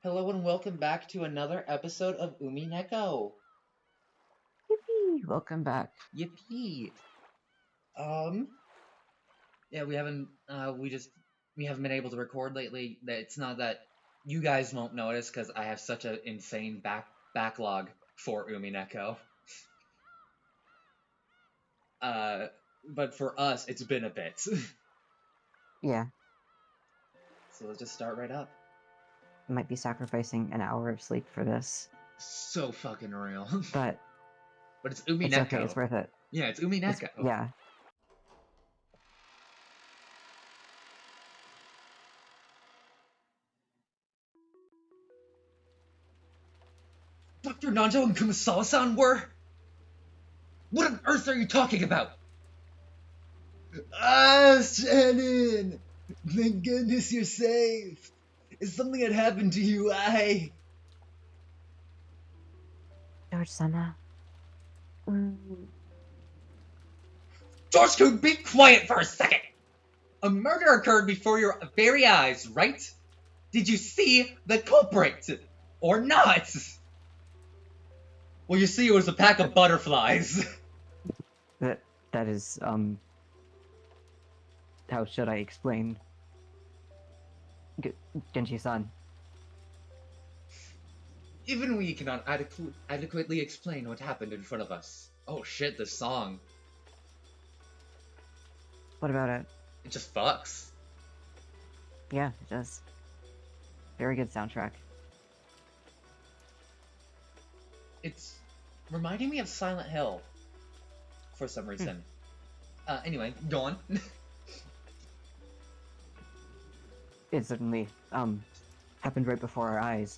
Hello and welcome back to another episode of Umineko. Yippee! Welcome back. Yippee! Um, yeah, we haven't been able to record lately. It's not that you guys won't notice because I have such an insane backlog for Umineko. Uh, but for us, it's been a bit. Yeah, So let's just start right up. might be sacrificing an hour of sleep for this, So fucking real. but But it's it's okay. Umineko. It's worth it. Yeah, it's Umineko. Yeah. Dr. Nanjo and Kumasawa-san were? What on earth are you talking about? Ah, Shannon! Thank goodness you're safe. If something had happened to you, George-sama. George-kun, be quiet for a second! A murder occurred before your very eyes, right? Did you see the culprit? Or not? Well, you see, it was a pack of butterflies. That is, how should I explain? Genji-san. Even we cannot adequately explain what happened in front of us. Oh shit, this song. What about it? It just fucks. Yeah, it does. Very good soundtrack. It's reminding me of Silent Hill for some reason. Anyway, go on. It certainly, happened right before our eyes.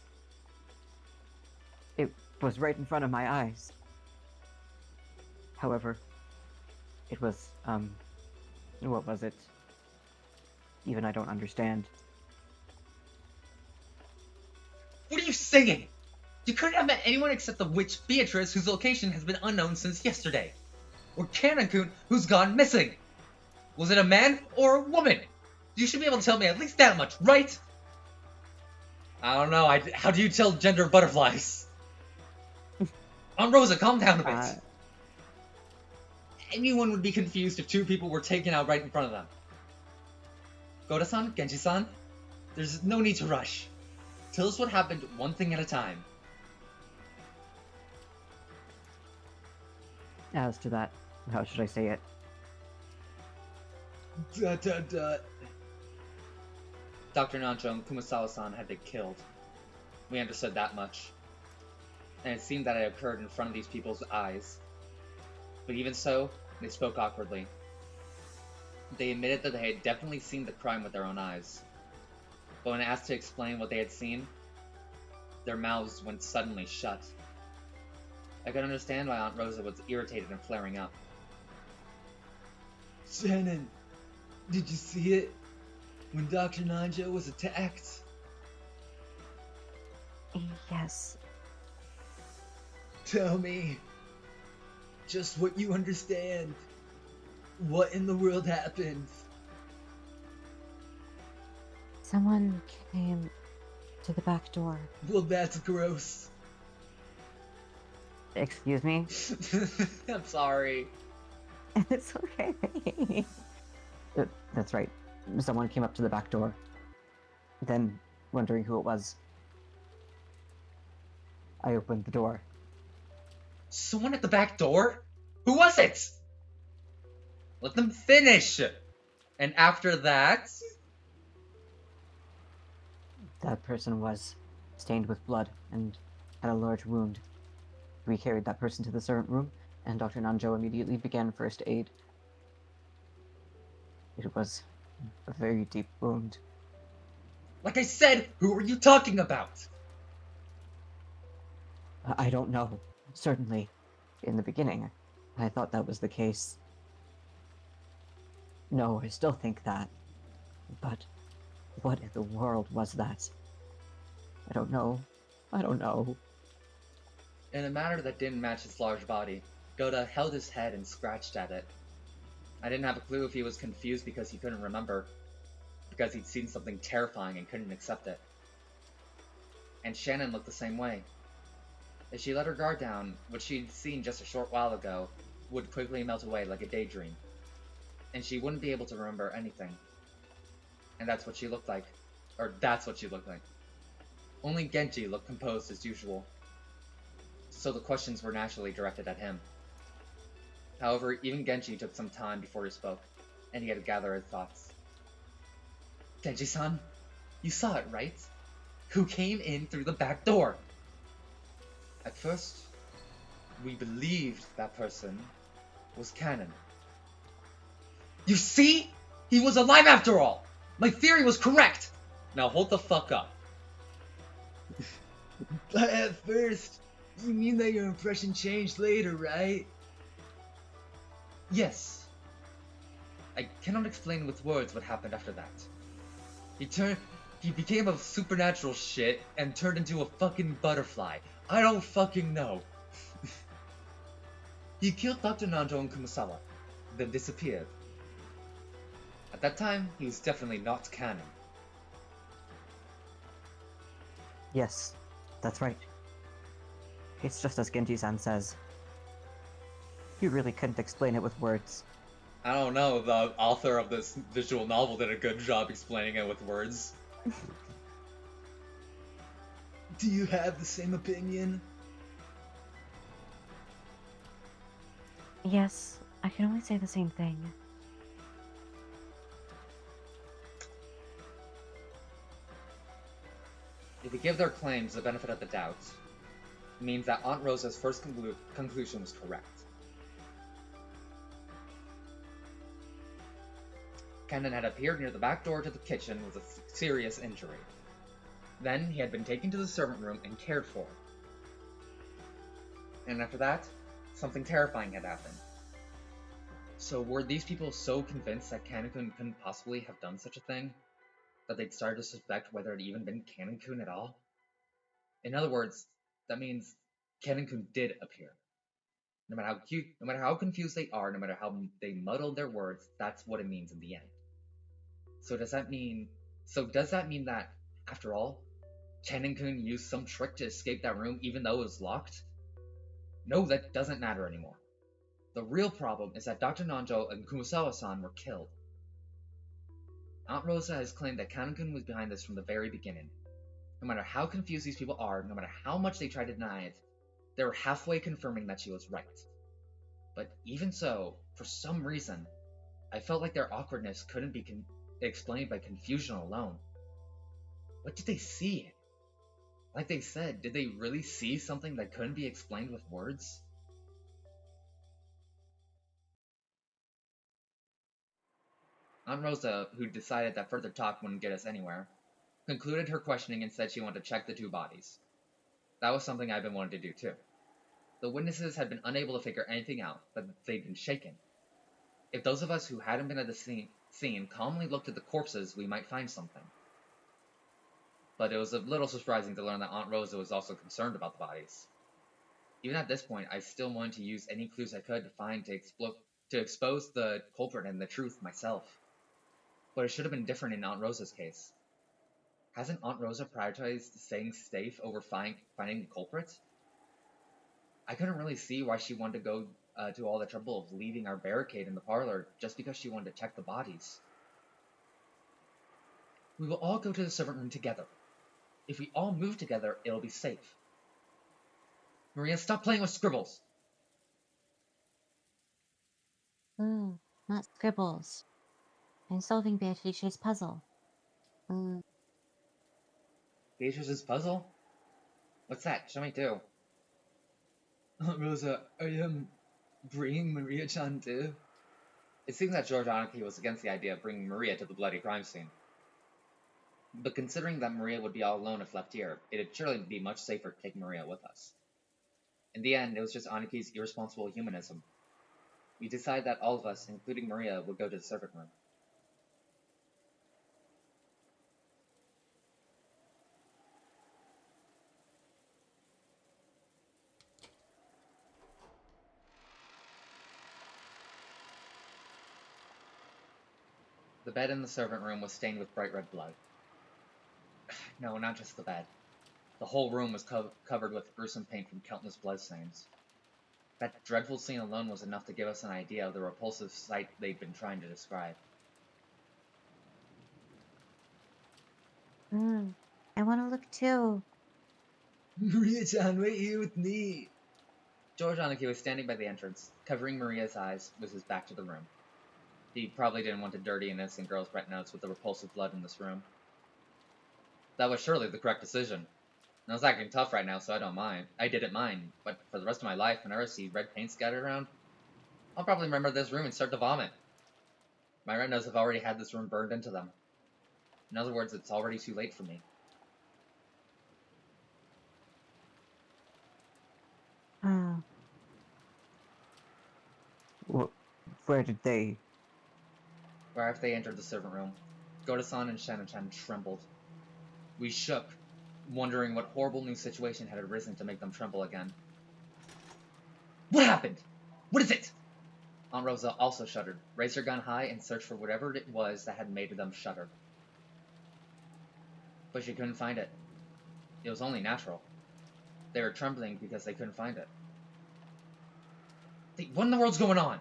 It was right in front of my eyes. However, it was, what was it? Even I don't understand. What are you saying? You couldn't have met anyone except the witch Beatrice, whose location has been unknown since yesterday. Or Kanakun, who's gone missing. Was it a man or a woman? You should be able to tell me at least that much, right? I don't know. How do you tell gender of butterflies? Aunt Rosa, calm down a bit. Anyone would be confused if two people were taken out right in front of them. Goda-san, Genji-san, there's no need to rush. Tell us what happened one thing at a time. As to that, how should I say it? Dr. Nancho and Kumasawa-san had been killed. We understood that much. And it seemed that it occurred in front of these people's eyes. But even so, they spoke awkwardly. They admitted that they had definitely seen the crime with their own eyes. But when asked to explain what they had seen, their mouths went suddenly shut. I could understand why Aunt Rosa was irritated and flaring up. Shannon, did you see it? When Dr. Nanjo was attacked? Yes. Tell me. Just what you understand. What in the world happened? Someone came to the back door. Well, that's gross. Excuse me? I'm sorry. It's okay. That's right. Someone came up to the back door. Then, wondering who it was, I opened the door. Someone at the back door? Who was it? Let them finish. And after that... That person was stained with blood and had a large wound. We carried that person to the servant room, and Dr. Nanjo immediately began first aid. It was a very deep wound. Like I said, who are you talking about? I don't know. Certainly, in the beginning, I thought that was the case. No, I still think that. But what in the world was that? I don't know. I don't know. In a manner that didn't match his large body, Goda held his head and scratched at it. I didn't have a clue if he was confused because he couldn't remember, because he'd seen something terrifying and couldn't accept it. and Shannon looked the same way. As she let her guard down, what she'd seen just a short while ago would quickly melt away like a daydream, and she wouldn't be able to remember anything. And that's what she looked like. Or that's what she looked like. Only Genji looked composed as usual, so the questions were naturally directed at him. However, even Genji took some time before he spoke, and he had to gather his thoughts. Genji-san, you saw it, right? Who came in through the back door? At first, we believed that person was Canon. You see? He was alive after all! My theory was correct! Now hold the fuck up. But at first, you mean that your impression changed later, right? Yes. I cannot explain with words what happened after that. He became a supernatural shit and turned into a fucking butterfly. I don't fucking know. He killed Dr. Nanjo and Kumasawa, then disappeared. At that time, he was definitely not canon. Yes, that's right. It's just as Genji-san says. You really couldn't explain it with words. I don't know, the author of this visual novel did a good job explaining it with words. Do you have the same opinion? Yes, I can only say the same thing. If we give their claims the benefit of the doubt, it means that Aunt Rosa's first conclusion was correct. Kennen had appeared near the back door to the kitchen with a serious injury. Then he had been taken to the servant room and cared for. And after that, something terrifying had happened. So were these people so convinced that Kanon-kun couldn't possibly have done such a thing, that they'd started to suspect whether it had even been Kanon-kun at all? In other words, that means Kanon-kun did appear. No matter how confused they are, no matter how they muddled their words, that's what it means in the end. So does that mean that, after all, Kanon-kun used some trick to escape that room even though it was locked? No, that doesn't matter anymore. The real problem is that Dr. Nanjo and Kumasawa-san were killed. Aunt Rosa has claimed that Kanon-kun was behind this from the very beginning. No matter how confused these people are, no matter how much they try to deny it, they were halfway confirming that she was right. But even so, for some reason, I felt like their awkwardness couldn't be explained by confusion alone. What did they see? Like they said, did they really see something that couldn't be explained with words? Aunt Rosa, who decided that further talk wouldn't get us anywhere, concluded her questioning and said she wanted to check the two bodies. That was something I'd been wanting to do too. The witnesses had been unable to figure anything out, but they'd been shaken. If those of us who hadn't been at the scene calmly looked at the corpses, we might find something. But it was a little surprising to learn that Aunt Rosa was also concerned about the bodies. Even at this point, I still wanted to use any clues I could to find to expose the culprit and the truth myself. But it should have been different in Aunt Rosa's case. Hasn't Aunt Rosa prioritized staying safe over finding the culprit? I couldn't really see why she wanted to go to all the trouble of leaving our barricade in the parlor just because she wanted to check the bodies. We will all go to the servant room together. If we all move together, it'll be safe. Maria, stop playing with scribbles! Ooh, not scribbles. I'm solving Beatrice's puzzle. Beatrice's puzzle? What's that? Show me too. Aunt Rosa, are you bringing Maria-chan too? It seems that George Anarchy was against the idea of bringing Maria to the bloody crime scene. But considering that Maria would be all alone if left here, it'd surely be much safer to take Maria with us. In the end, it was just Anaki's irresponsible humanism. We decided that all of us, including Maria, would go to the servant room. The bed in the servant room was stained with bright red blood. No, not just the bed. The whole room was covered with gruesome paint from countless bloodstains. That dreadful scene alone was enough to give us an idea of the repulsive sight they'd been trying to describe. I want to look too. Maria-chan, wait here with me! George Aniki was standing by the entrance, covering Maria's eyes with his back to the room. He probably didn't want to dirty an innocent girl's retinas with the repulsive blood in this room. That was surely the correct decision. I was acting tough right now, so I don't mind. I didn't mind, but for the rest of my life, whenever I see red paint scattered around, I'll probably remember this room and start to vomit. My retinas have already had this room burned into them. In other words, it's already too late for me. Oh, Where did they? Right after they entered the servant room, Goda-san and Shannon-chan trembled. We shook, wondering what horrible new situation had arisen to make them tremble again. What happened? What is it? Aunt Rosa also shuddered, raised her gun high, and searched for whatever it was that had made them shudder. But she couldn't find it. It was only natural. They were trembling because they couldn't find it. What in the world's going on?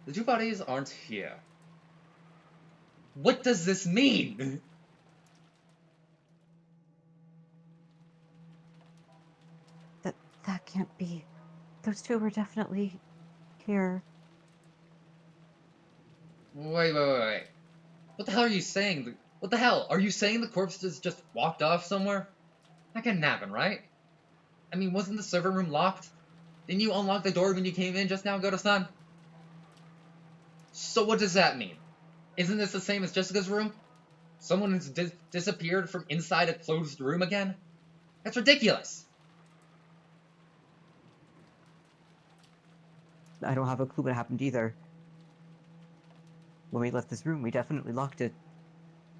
The two bodies aren't here. What does this mean? that can't be. Those two were definitely here. Wait. What the hell are you saying? What the hell? Are you saying the corpses just walked off somewhere? That couldn't happen, right? I mean, wasn't the server room locked? Didn't you unlock the door when you came in just now, Goda-san? So what does that mean? Isn't this the same as Jessica's room? Someone has disappeared from inside a closed room again? That's ridiculous! I don't have a clue what happened either. When we left this room, we definitely locked it.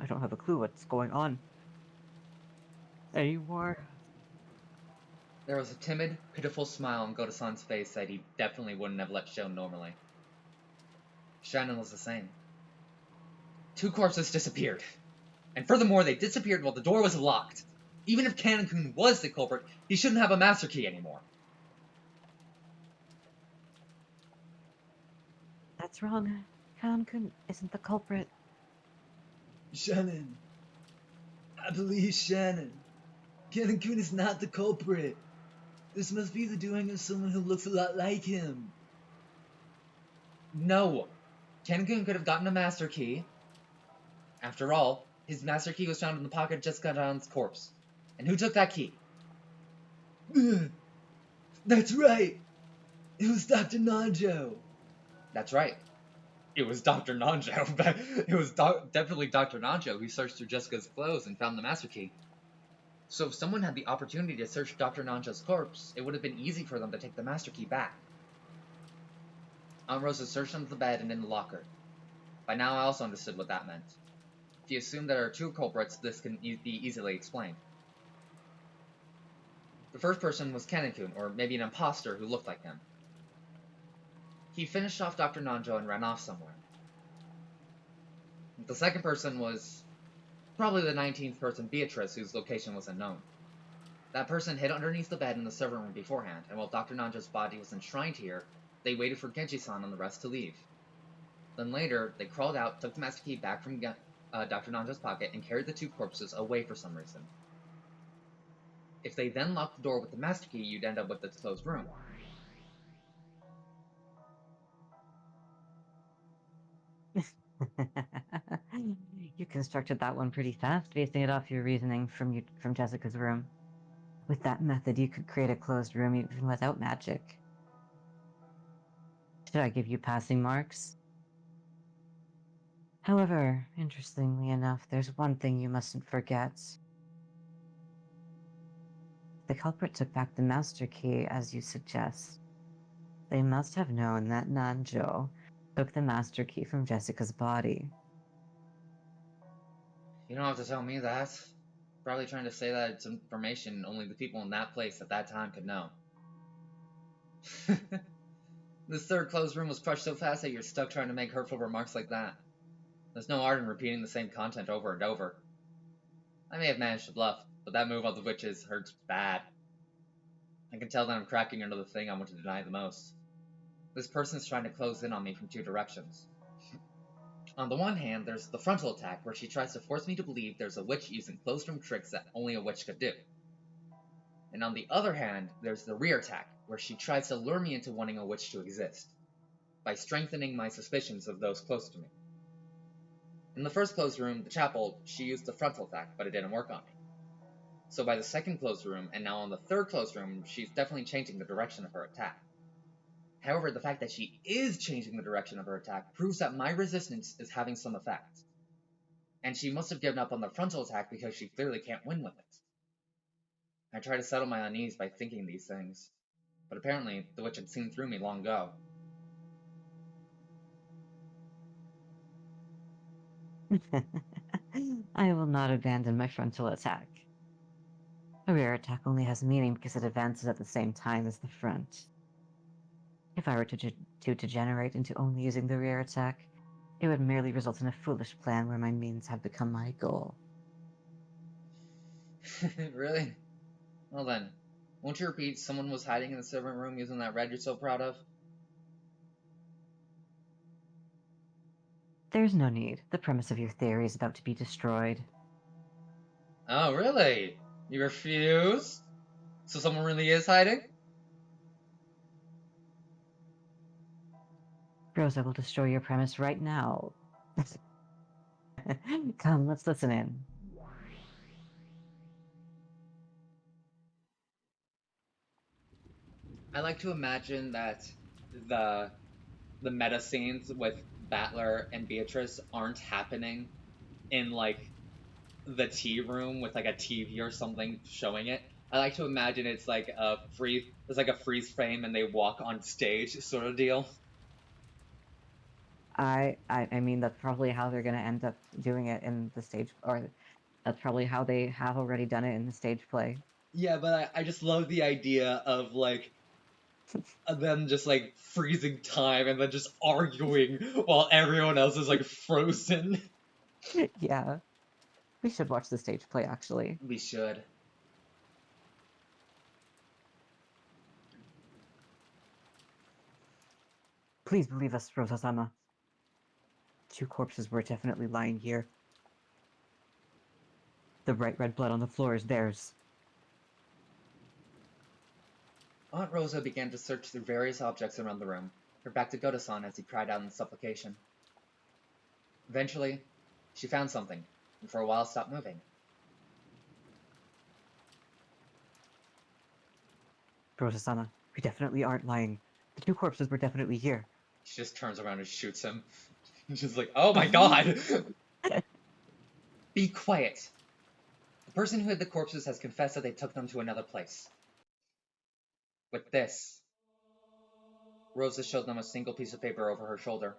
I don't have a clue what's going on anymore. There was a timid, pitiful smile on Goda-san's face that he definitely wouldn't have let show normally. Shannon was the same. Two corpses disappeared. And furthermore, they disappeared while the door was locked. Even if Kanon-kun was the culprit, he shouldn't have a master key anymore. That's wrong. Kanon-kun isn't the culprit. Shannon. I believe Shannon. Kanon-kun is not the culprit. This must be the doing of someone who looks a lot like him. No. Kanon-kun could have gotten a master key. After all, his master key was found in the pocket of Jessica John's corpse. And who took that key? That's right. It was Dr. Nanjo. That's right. It was Dr. Nanjo. It was definitely Dr. Nanjo who searched through Jessica's clothes and found the master key. So if someone had the opportunity to search Dr. Nanjo's corpse, it would have been easy for them to take the master key back. Aunt Rosa searched under the bed and in the locker. By now I also understood what that meant. If you assume there are two culprits, this can be easily explained. The first person was Kanon-kun, or maybe an imposter who looked like him. He finished off Dr. Nanjo and ran off somewhere. The second person was probably the 19th person, Beatrice, whose location was unknown. That person hid underneath the bed in the servant room beforehand, and while Dr. Nanjo's body was enshrined here, they waited for Genji-san and the rest to leave. Then later, they crawled out, took the master key back from Dr. Nanjo's pocket, and carried the two corpses away for some reason. If they then locked the door with the master key, you'd end up with this closed room. You constructed that one pretty fast, basing it off your reasoning from Jessica's room. With that method, you could create a closed room even without magic. Should I give you passing marks? However, interestingly enough, there's one thing you mustn't forget. The culprit took back the master key, as you suggest. They must have known that Nanjo took the master key from Jessica's body. You don't have to tell me that. Probably trying to say that it's information only the people in that place at that time could know. This third closed room was crushed so fast that you're stuck trying to make hurtful remarks like that. There's no art in repeating the same content over and over. I may have managed to bluff, but that move on the witches hurts bad. I can tell that I'm cracking under the thing I want to deny the most. This person is trying to close in on me from two directions. On the one hand, there's the frontal attack, where she tries to force me to believe there's a witch using closed room tricks that only a witch could do. And on the other hand, there's the rear attack, where she tries to lure me into wanting a witch to exist, by strengthening my suspicions of those close to me. In the first closed room, the chapel, she used the frontal attack, but it didn't work on me. So by the second closed room, and now on the third closed room, she's definitely changing the direction of her attack. However, the fact that she is changing the direction of her attack proves that my resistance is having some effect. And she must have given up on the frontal attack because she clearly can't win with it. I try to settle my unease by thinking these things, but apparently the witch had seen through me long ago. I will not abandon my frontal attack. A rear attack only has meaning because it advances at the same time as the front. If I were to degenerate into only using the rear attack, it would merely result in a foolish plan where my means have become my goal. Really? Well then, won't you repeat someone was hiding in the servant room using that red you're so proud of? There's no need. The premise of your theory is about to be destroyed. Oh, really? You refuse? So someone really is hiding? Rosa will destroy your premise right now. Come, let's listen in. I like to imagine that the meta scenes with Battler and Beatrice aren't happening in like the tea room with like a TV or something showing it. I like to imagine it's like there's like a freeze frame and they walk on stage sort of deal. I mean, that's probably how they're gonna end up doing it in the stage, or that's probably how they have already done it in the stage play. Yeah, but I just love the idea of like them just like freezing time and then just arguing while everyone else is like frozen. Yeah. We should watch the stage play, actually. We should. Please believe us, Rosa-sama. 2 corpses were definitely lying here. The bright red blood on the floor is theirs. Aunt Rosa began to search through various objects around the room, her back to Goda-san as he cried out in supplication. Eventually, she found something, and for a while stopped moving. Rosa-sama, we definitely aren't lying. The 2 corpses were definitely here. She just turns around and shoots him. She's just like, oh my god! Be quiet! The person who hid the corpses has confessed that they took them to another place. With this, Rosa showed them a single piece of paper over her shoulder.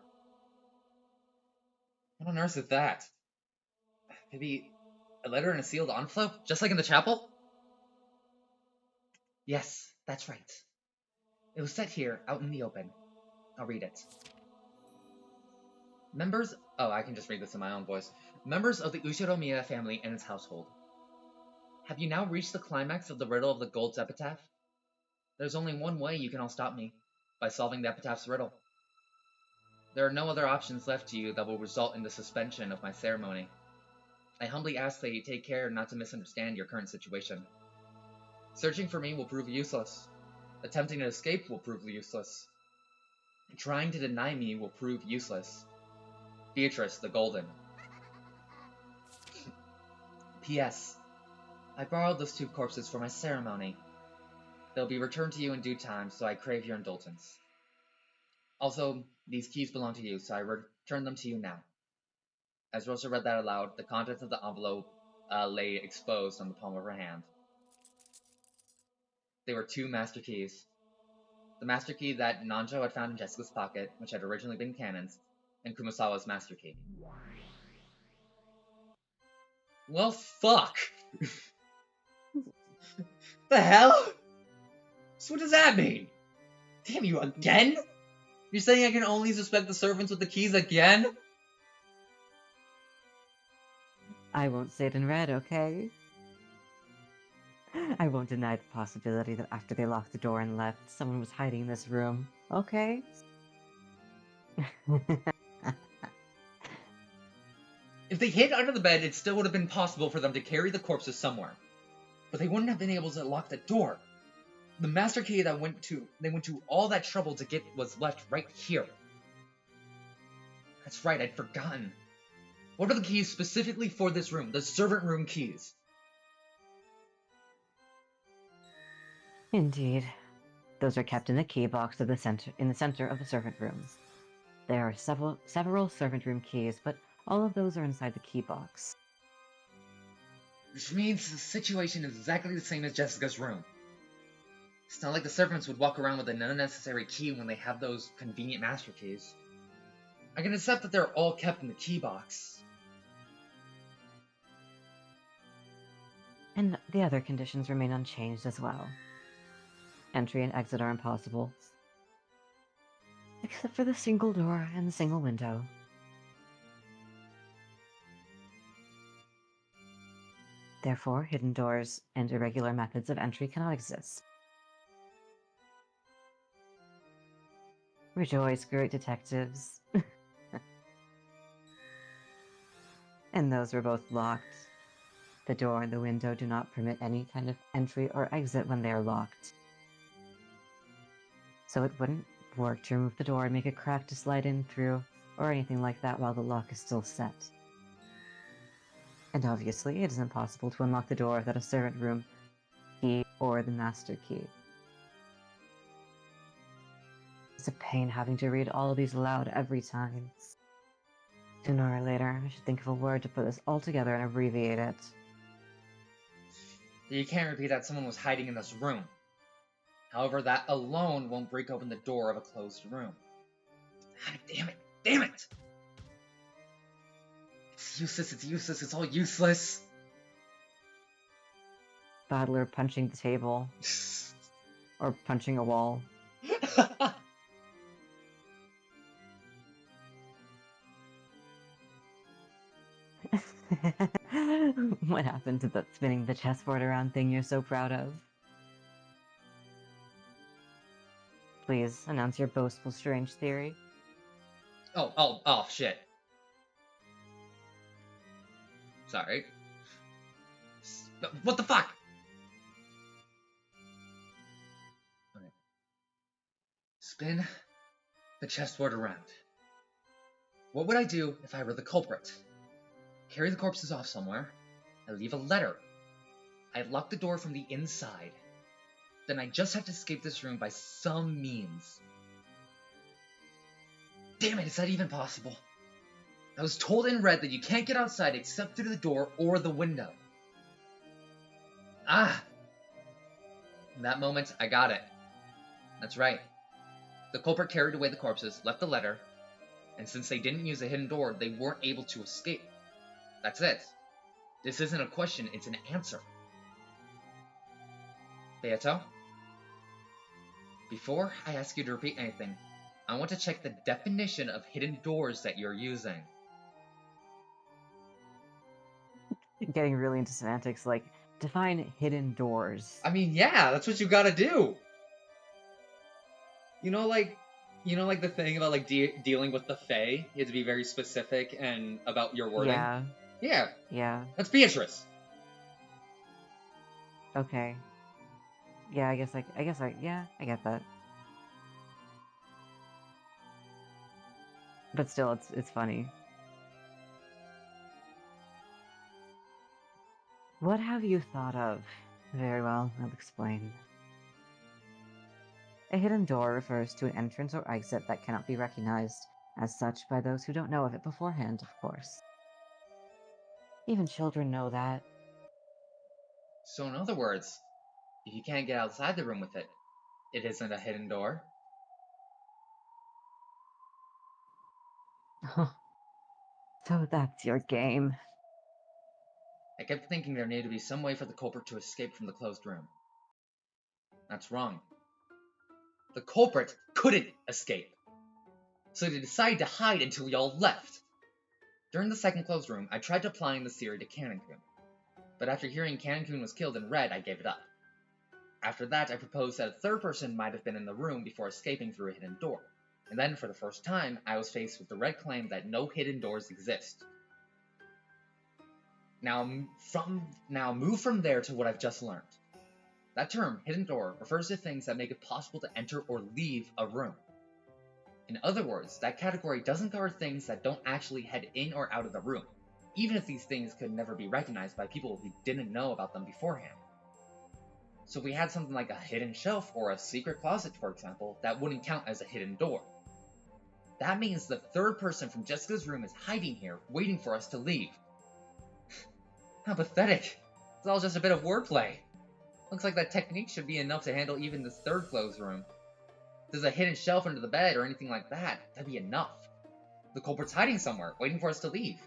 What on earth is that? Maybe a letter in a sealed envelope, just like in the chapel? Yes, that's right. It was set here, out in the open. I'll read it. I can just read this in my own voice. Members of the Ushiromiya family and its household. Have you now reached the climax of the riddle of the gold's epitaph? There's only one way you can all stop me, by solving the epitaph's riddle. There are no other options left to you that will result in the suspension of my ceremony. I humbly ask that you take care not to misunderstand your current situation. Searching for me will prove useless. Attempting to escape will prove useless. Trying to deny me will prove useless. Beatrice the Golden. P.S. I borrowed those 2 corpses for my ceremony. They'll be returned to you in due time, so I crave your indulgence. Also, these keys belong to you, so I return them to you now. As Rosa read that aloud, the contents of the envelope lay exposed on the palm of her hand. They were 2 master keys. The master key that Nanjo had found in Jessica's pocket, which had originally been Kanon's, and Kumasawa's master key. Well, fuck! The hell? So what does that mean? Damn you, again? You're saying I can only suspect the servants with the keys again? I won't say it in red, okay? I won't deny the possibility that after they locked the door and left, someone was hiding in this room. Okay? If they hid under the bed, it still would have been possible for them to carry the corpses somewhere. But they wouldn't have been able to lock the door. The master key that they went to all that trouble to get was left right here. That's right, I'd forgotten. What are the keys specifically for this room? The servant room keys. Indeed. Those are kept in the key box of the center of the servant rooms. There are several servant room keys, but all of those are inside the key box. Which means the situation is exactly the same as Jessica's room. It's not like the servants would walk around with an unnecessary key when they have those convenient master keys. I can accept that they're all kept in the key box. And the other conditions remain unchanged as well. Entry and exit are impossible, except for the single door and the single window. Therefore, hidden doors and irregular methods of entry cannot exist. Rejoice, great detectives. And those were both locked. The door and the window do not permit any kind of entry or exit when they are locked. So it wouldn't work to remove the door and make a crack to slide in through, or anything like that while the lock is still set. And obviously, it is impossible to unlock the door without a servant room key or the master key. It's a pain having to read all of these aloud every time. Sooner or later, I should think of a word to put this all together and abbreviate it. You can't repeat that someone was hiding in this room. However, that alone won't break open the door of a closed room. Ah, damn it! Damn it! It's useless, it's all useless! Battler punching the table. Or punching a wall. What happened to that spinning the chessboard around thing you're so proud of? Please, announce your boastful strange theory. Oh, shit. Sorry. What the fuck? Okay. Spin the chessboard around. What would I do if I were the culprit? Carry the corpses off somewhere. I leave a letter. I lock the door from the inside. Then I just have to escape this room by some means. Damn it, is that even possible? I was told in red that you can't get outside except through the door or the window. Ah! In that moment, I got it. That's right. The culprit carried away the corpses, left the letter, and since they didn't use a hidden door, they weren't able to escape. That's it. This isn't a question, it's an answer. Beato? Before I ask you to repeat anything, I want to check the definition of hidden doors that you're using. Getting really into semantics, like, define hidden doors. I mean, yeah, that's what you gotta do. You know, like the thing about, like, dealing with the Fae? You have to be very specific and about your wording. Yeah. Yeah. Yeah. That's Beatrice. Okay. Yeah, I get that. But still, it's funny. What have you thought of? Very well, I'll explain. A hidden door refers to an entrance or exit that cannot be recognized as such by those who don't know of it beforehand, of course. Even children know that. So in other words, if you can't get outside the room with it, it isn't a hidden door. So that's your game. I kept thinking there needed to be some way for the culprit to escape from the closed room. That's wrong. The culprit couldn't escape. So they decided to hide until we all left. During the second closed room, I tried applying this theory to Cannon. but after hearing Cancun was killed in red, I gave it up. After that, I proposed that a third person might have been in the room before escaping through a hidden door. And then, for the first time, I was faced with the red claim that no hidden doors exist. Now move from there to what I've just learned. That term, hidden door, refers to things that make it possible to enter or leave a room. In other words, that category doesn't cover things that don't actually head in or out of the room, even if these things could never be recognized by people who didn't know about them beforehand. So if we had something like a hidden shelf or a secret closet, for example, that wouldn't count as a hidden door. That means the third person from Jessica's room is hiding here, waiting for us to leave. How pathetic. It's all just a bit of wordplay. Looks like that technique should be enough to handle even this third closed room. If there's a hidden shelf under the bed or anything like that, that'd be enough. The culprit's hiding somewhere, waiting for us to leave.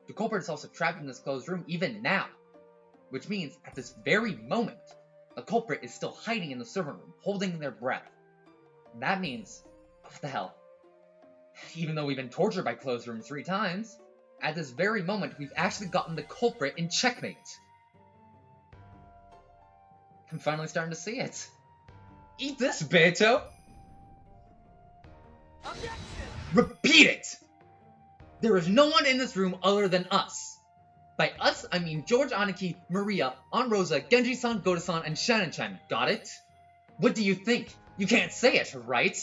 The culprit is also trapped in this closed room even now. Which means, at this very moment, the culprit is still hiding in the servant room, holding their breath. And that means, what the hell? Even though we've been tortured by closed room 3 times, at this very moment, we've actually gotten the culprit in checkmate. I'm finally starting to see it. Eat this, Beto! Objection! Repeat it! There is no one in this room other than us. By us, I mean George Aniki, Maria, Aunt Rosa, Genji-san, Goda-san, and Shannon-chan. Got it? What do you think? You can't say it, right?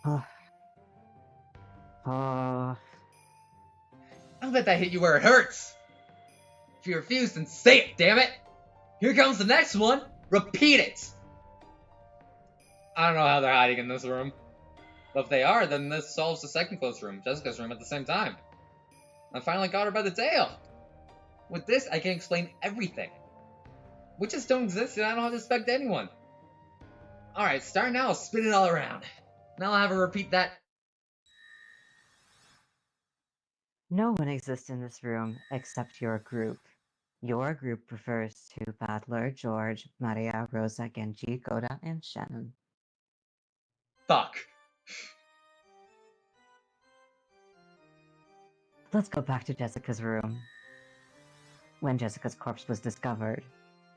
Oh, I'll bet that hit you where it hurts. If you refuse, then say it, damn it! Here comes the next one! Repeat it! I don't know how they're hiding in this room. But if they are, then this solves the second closed room, Jessica's room, at the same time. I finally got her by the tail! With this, I can explain everything. Witches don't exist, and I don't have to suspect anyone. Alright, start now, spin it all around. Now I'll have her repeat that. no one exists in this room except your group. Your group refers to Battler, George, Maria, Rosa, Genji, Goda, and Shannon. Fuck. Let's go back to Jessica's room. When Jessica's corpse was discovered,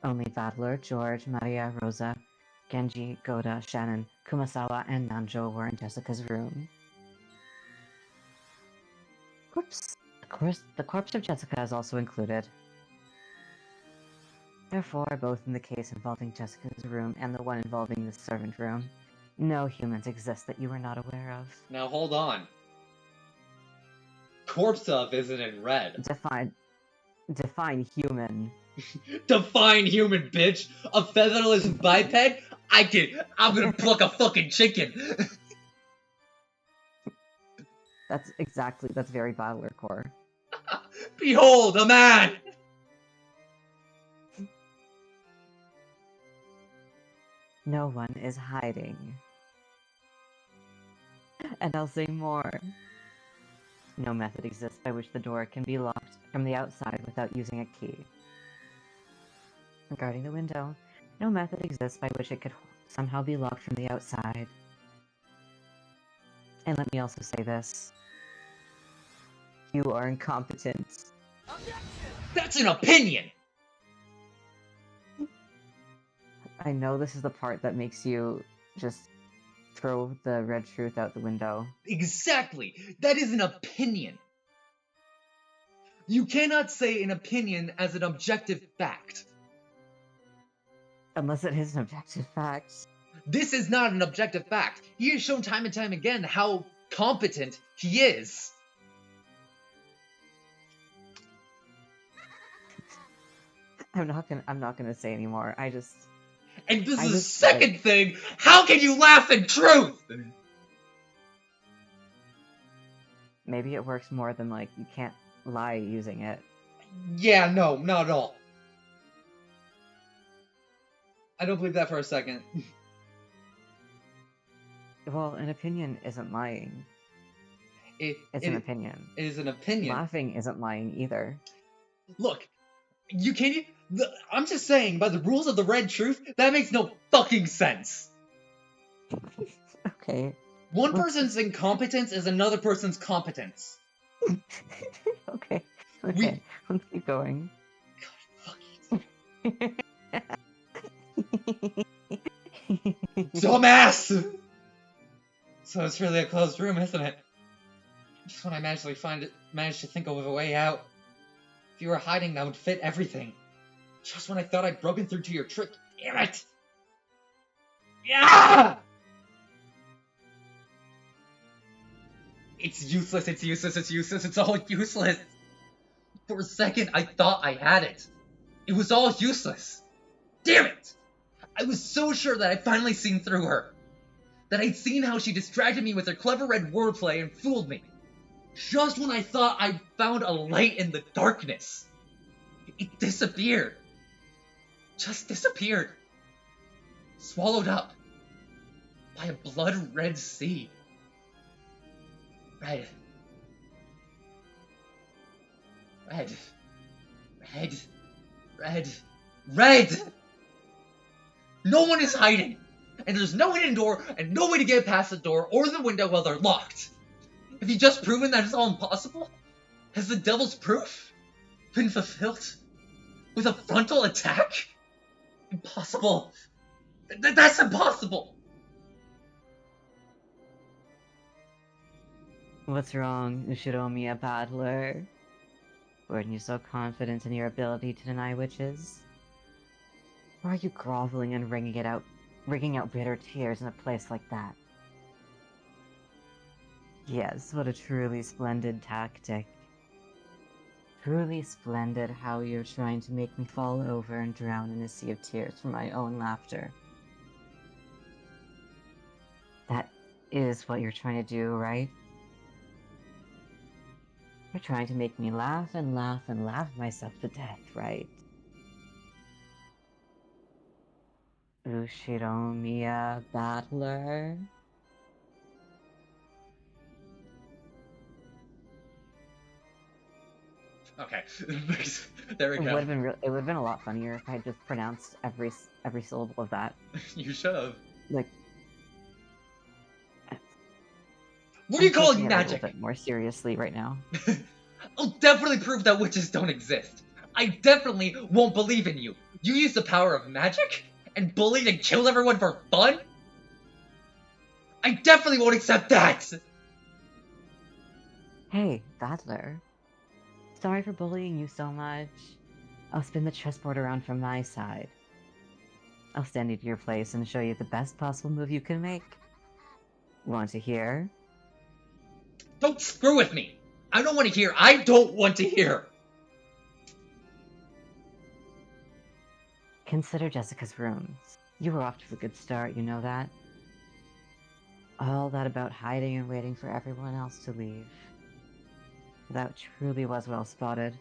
only Battler, George, Maria, Rosa, Genji, Goda, Shannon, Kumasawa, and Nanjo were in Jessica's room. The corpse of Jessica is also included. Therefore, both in the case involving Jessica's room and the one involving the servant room, no humans exist that you are not aware of. Now hold on. Corpse of isn't in red. Define human. Define human, bitch! A featherless biped? I'm gonna pluck a fucking chicken! That's very Battler core. Behold, a man! No one is hiding. And I'll say more. No method exists by which the door can be locked from the outside without using a key. Regarding the window, no method exists by which it could somehow be locked from the outside. And let me also say this. You are incompetent. That's an opinion! I know this is the part that makes you just throw the red truth out the window. Exactly! That is an opinion! You cannot say an opinion as an objective fact. Unless it is an objective fact. This is not an objective fact. He has shown time and time again how competent he is. I'm not gonna say anymore. And this is the second thing. How can you laugh at truth? Maybe it works more than you can't lie using it. Yeah, no, not at all. I don't believe that for a second. Well, an opinion isn't lying. It's an opinion. It is an opinion. Laughing isn't lying either. Look, you can't. I'm just saying, by the rules of the red truth, that makes no fucking sense. Okay. One person's incompetence is another person's competence. Okay. Okay, let's keep going. God, fuck you. Dumbass! So it's really a closed room, isn't it? Just when I managed to think of a way out. If you were hiding, that would fit everything. Just when I thought I'd broken through to your trick. Damn it! Yeah! It's useless, it's useless, it's useless, it's all useless! For a second, I thought I had it. It was all useless. Damn it! I was so sure that I'd finally seen through her. That I'd seen how she distracted me with her clever red wordplay and fooled me. Just when I thought I'd found a light in the darkness. It disappeared. Just disappeared. Swallowed up. By a blood-red sea. Red. Red. Red. Red. Red! No one is hiding! And there's no hidden door, and no way to get past the door or the window while they're locked! Have you just proven that it's all impossible? Has the devil's proof been fulfilled? With a frontal attack? Impossible! That's impossible! What's wrong, Ushiromiya Battler? Weren't you so confident in your ability to deny witches? Why are you groveling and wringing out bitter tears in a place like that? Yes, what a truly splendid tactic. Truly splendid how you're trying to make me fall over and drown in a sea of tears from my own laughter. That is what you're trying to do, right? You're trying to make me laugh and laugh and laugh myself to death, right? Ushiromiya Battler? Okay, there we It go. would have been it would have been a lot funnier if I had just pronounced every syllable of that. You should have. Like, What are you I'm calling taking it a magic? little bit more seriously right now. I'll definitely prove that witches don't exist. I definitely won't believe in you. You use the power of magic? And bullied and killed everyone for fun? I definitely won't accept that! Hey, Battler. Sorry for bullying you so much. I'll spin the chessboard around from my side. I'll stand you to your place and show you the best possible move you can make. Want to hear? Don't screw with me! I don't want to hear. I don't want to hear! Consider Jessica's rooms. You were off to a good start, you know that? All that about hiding and waiting for everyone else to leave. That truly was well spotted.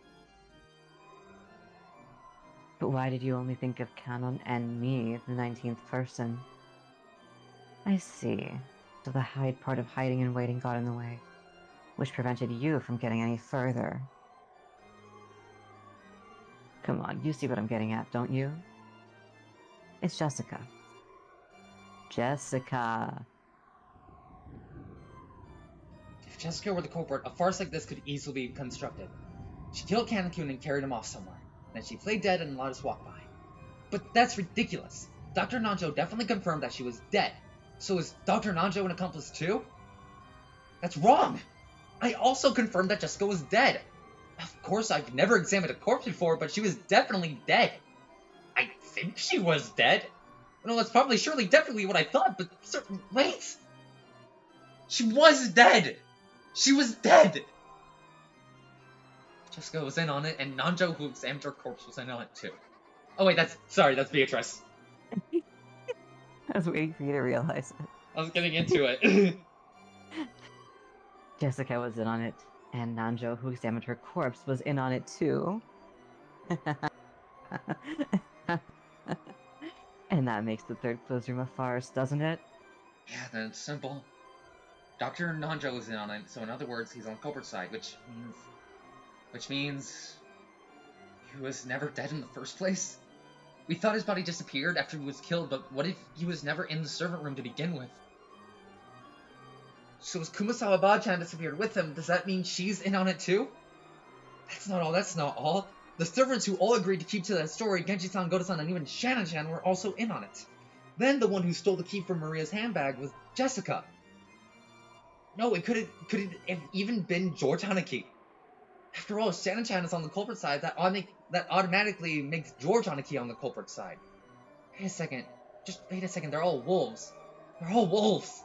But why did you only think of Canon and me, the 19th person? I see. So the hide part of hiding and waiting got in the way, which prevented you from getting any further. Come on, you see what I'm getting at, don't you? It's Jessica. Jessica. If Jessica were the culprit, a farce like this could easily be constructed. She killed Kanekun and carried him off somewhere. Then she played dead and let us walk by. But that's ridiculous. Dr. Nanjo definitely confirmed that she was dead. So is Dr. Nanjo an accomplice too? That's wrong! I also confirmed that Jessica was dead. Of course, I've never examined a corpse before, but she was definitely dead. I think she was dead. No, that's probably surely definitely what I thought, but wait! She was dead! She was dead! Jessica was in on it, and Nanjo, who examined her corpse, was in on it too. Oh wait, that's Beatrice. I was waiting for you to realize it. I was getting into it. Jessica was in on it, and Nanjo, who examined her corpse, was in on it too. And that makes the third closed room a farce, doesn't it? Yeah, then it's simple. Dr. Nanjo was in on it, so in other words, he's on the culprit's side, which means he was never dead in the first place? We thought his body disappeared after he was killed, but what if he was never in the servant room to begin with? So as Kumasawa Bachan disappeared with him, does that mean she's in on it too? That's not all. The servants who all agreed to keep to that story, Genji-san, Goto-san, and even Shannon-chan were also in on it. Then the one who stole the key from Maria's handbag was Jessica. No, it couldn't have even been George Haneke. After all, Shannon-chan is on the culprit side, that automatically makes George Haneke on the culprit side. Wait a second. Just wait a second, they're all wolves. They're all wolves.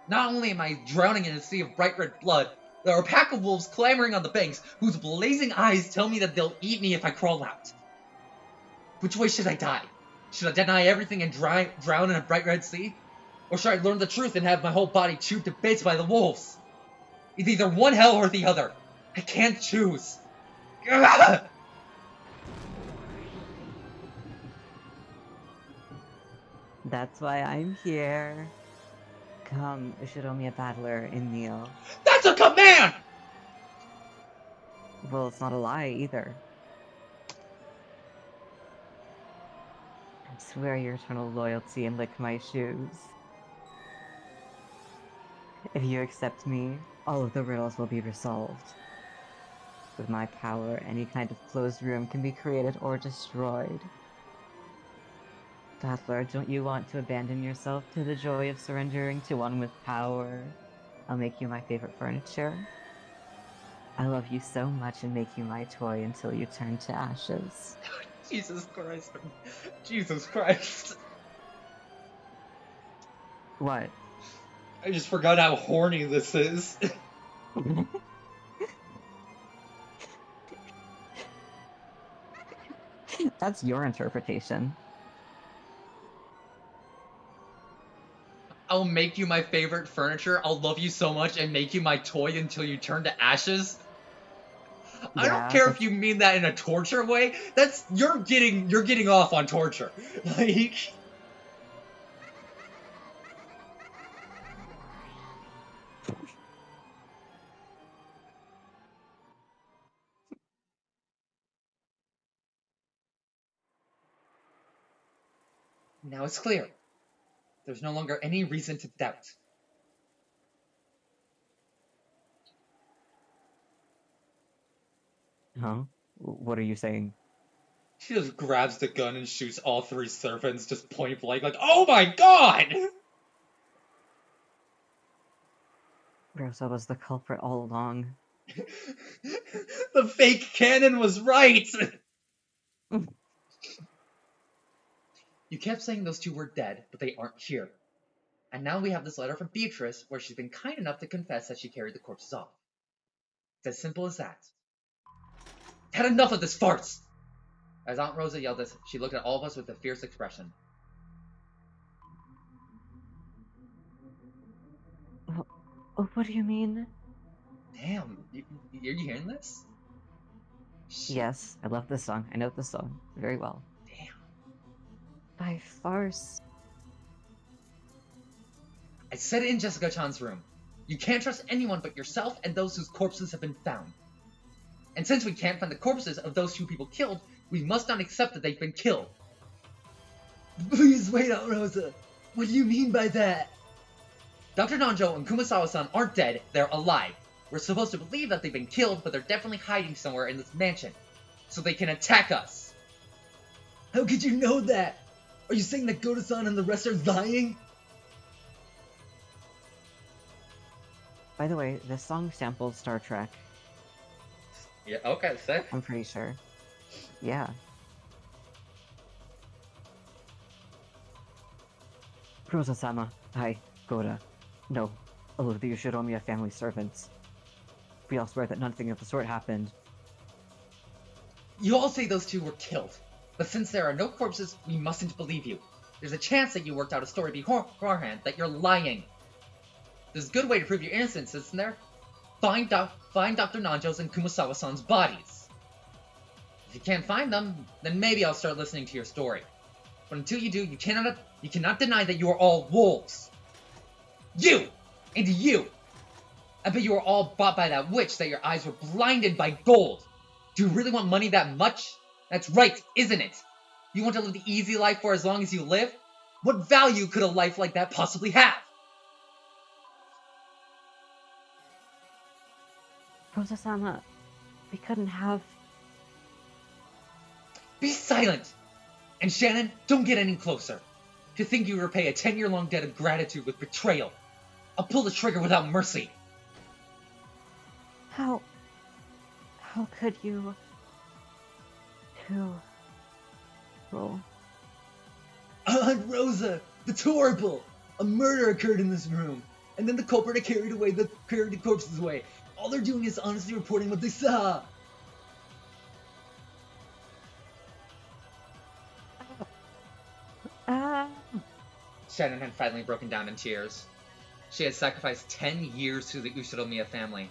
Not only am I drowning in a sea of bright red blood, there are a pack of wolves clamoring on the banks, whose blazing eyes tell me that they'll eat me if I crawl out. Which way should I die? Should I deny everything and drown in a bright red sea? Or should I learn the truth and have my whole body chewed to bits by the wolves? It's either one hell or the other. I can't choose. Ugh! That's why I'm here. Come, Ushiromiya battler in Neo. That's a command! Well, it's not a lie either. I swear your eternal loyalty and lick my shoes. If you accept me, all of the riddles will be resolved. With my power, any kind of closed room can be created or destroyed. Battler, don't you want to abandon yourself to the joy of surrendering to one with power? I'll make you my favorite furniture. I love you so much and make you my toy until you turn to ashes. Jesus Christ. Jesus Christ. What? I just forgot how horny this is. That's your interpretation. I'll make you my favorite furniture, I'll love you so much, and make you my toy until you turn to ashes? I don't care if you mean that in a torture way. You're getting off on torture. Like, now it's clear. There's no longer any reason to doubt. Huh? What are you saying? She just grabs the gun and shoots all three servants just point blank, like, oh my god! Rosa was the culprit all along. The fake cannon was right! You kept saying those two were dead, but they aren't here. And now we have this letter from Beatrice, where she's been kind enough to confess that she carried the corpses off. It's as simple as that. Had enough of this farce! As Aunt Rosa yelled this, she looked at all of us with a fierce expression. What do you mean? Damn, are you hearing this? Shit. Yes, I love this song. I know this song very well. Damn. By farce. I said it in Jessica-chan's room. You can't trust anyone but yourself and those whose corpses have been found. And since we can't find the corpses of those two people killed, we must not accept that they've been killed. Please wait, Aunt Rosa. What do you mean by that? Dr. Nanjo and Kumasawa-san aren't dead, they're alive. We're supposed to believe that they've been killed, but they're definitely hiding somewhere in this mansion. So they can attack us. How could you know that? Are you saying that Goto-san and the rest are lying? By the way, this song samples Star Trek. Yeah, okay, sick. I'm pretty sure. Yeah. Rosa-sama, hi, Goda. No, all of the Yoshiromiya family servants. We all swear that nothing of the sort happened. You all say those two were killed, but since there are no corpses, we mustn't believe you. There's a chance that you worked out a story beforehand that you're lying. There's a good way to prove your innocence, isn't there? Find Dr. Nanjo's and Kumasawa-san's bodies. If you can't find them, then maybe I'll start listening to your story. But until you do, you cannot deny that you are all wolves. You! And you! I bet you were all bought by that witch that your eyes were blinded by gold. Do you really want money that much? That's right, isn't it? You want to live the easy life for as long as you live? What value could a life like that possibly have? Rosa-sama, We couldn't have... Be silent! And Shannon, don't get any closer. To think you repay a 10-year-long debt of gratitude with betrayal. I'll pull the trigger without mercy. How could you... Roll. Aunt Rosa! That's horrible! A murder occurred in this room, and then the culprit carried the corpses away. All they're doing is honestly reporting what they saw. Shannon had finally broken down in tears. She had sacrificed 10 years to the Ushiro family.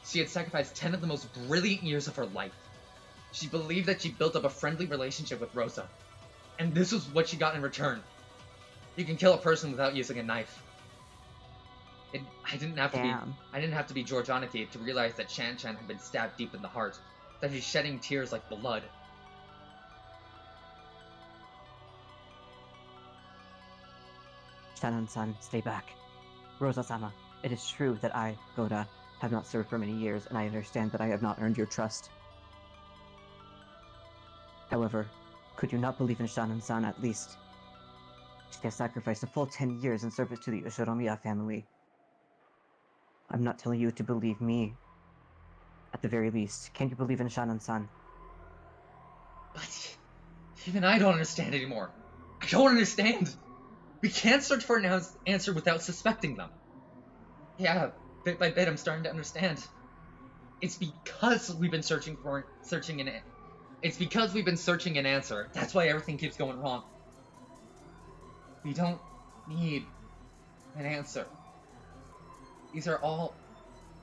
She had sacrificed 10 of the most brilliant years of her life. She believed that she built up a friendly relationship with Rosa. And this was what she got in return. You can kill a person without using a knife. I didn't have to be George Anaki to realize that Chan had been stabbed deep in the heart, that she's shedding tears like blood. Shannon-san, stay back. Rosa-sama, it is true that I, Goda, have not served for many years, and I understand that I have not earned your trust. However, could you not believe in Shannon-san at least? She has sacrificed a full 10 years in service to the Ushiromiya family. I'm not telling you to believe me. At the very least, can you believe in Shannon-san? But even I don't understand anymore. I don't understand. We can't search for an answer without suspecting them. Yeah, bit by bit I'm starting to understand. It's because we've been searching an answer. That's why everything keeps going wrong. We don't need an answer. These are all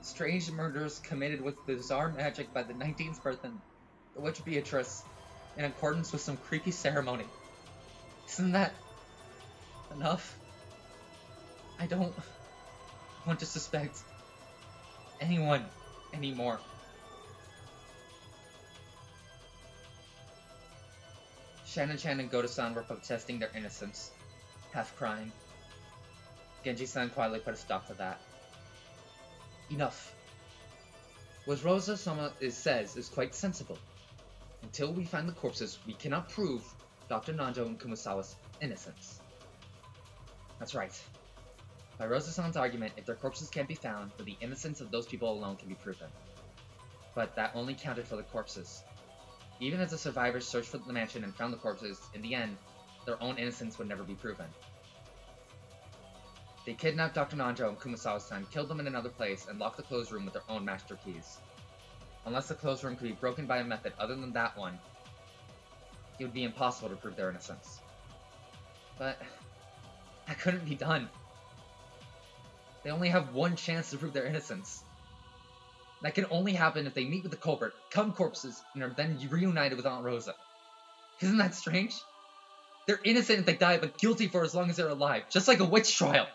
strange murders committed with bizarre magic by the 19th person, the Witch Beatrice, in accordance with some creepy ceremony. Isn't that enough? I don't want to suspect anyone anymore. Shannon-chan and Goda-san were protesting their innocence, half crying. Genji-san quietly put a stop to that. Enough. What Rosa-sama says is quite sensible. Until we find the corpses, we cannot prove Dr. Nanjo and Kumasawa's innocence. That's right. By Rosa-san's argument, if their corpses can't be found, then the innocence of those people alone can be proven. But that only counted for the corpses. Even as the survivors searched for the mansion and found the corpses, in the end, their own innocence would never be proven. They kidnapped Dr. Nanjo and Kumasawa-san, killed them in another place, and locked the closed room with their own master keys. Unless the closed room could be broken by a method other than that one, it would be impossible to prove their innocence. But that couldn't be done. They only have one chance to prove their innocence. That can only happen if they meet with the culprit, become corpses, and are then reunited with Aunt Rosa. Isn't that strange? They're innocent if they die, but guilty for as long as they're alive, just like a witch trial.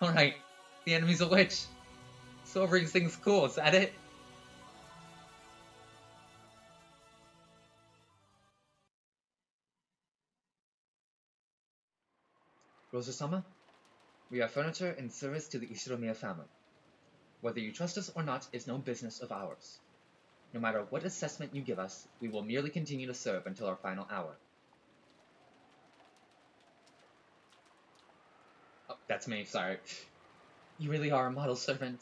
Alright, the enemy's a witch. So everything's cool, is that it? Rosa-sama, we are furniture in service to the Ishiromiya family. Whether you trust us or not is no business of ours. No matter what assessment you give us, we will merely continue to serve until our final hour. Oh, that's me, sorry. You really are a model servant.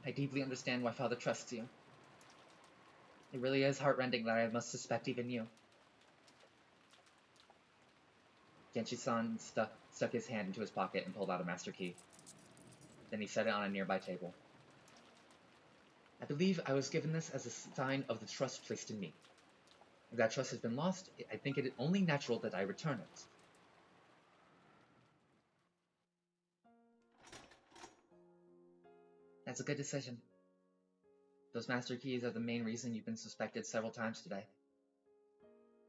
I deeply understand why Father trusts you. It really is heartrending that I must suspect even you. Genshi-san stuck his hand into his pocket and pulled out a master key. Then he set it on a nearby table. I believe I was given this as a sign of the trust placed in me. If that trust has been lost, I think it is only natural that I return it. That's a good decision. Those master keys are the main reason you've been suspected several times today.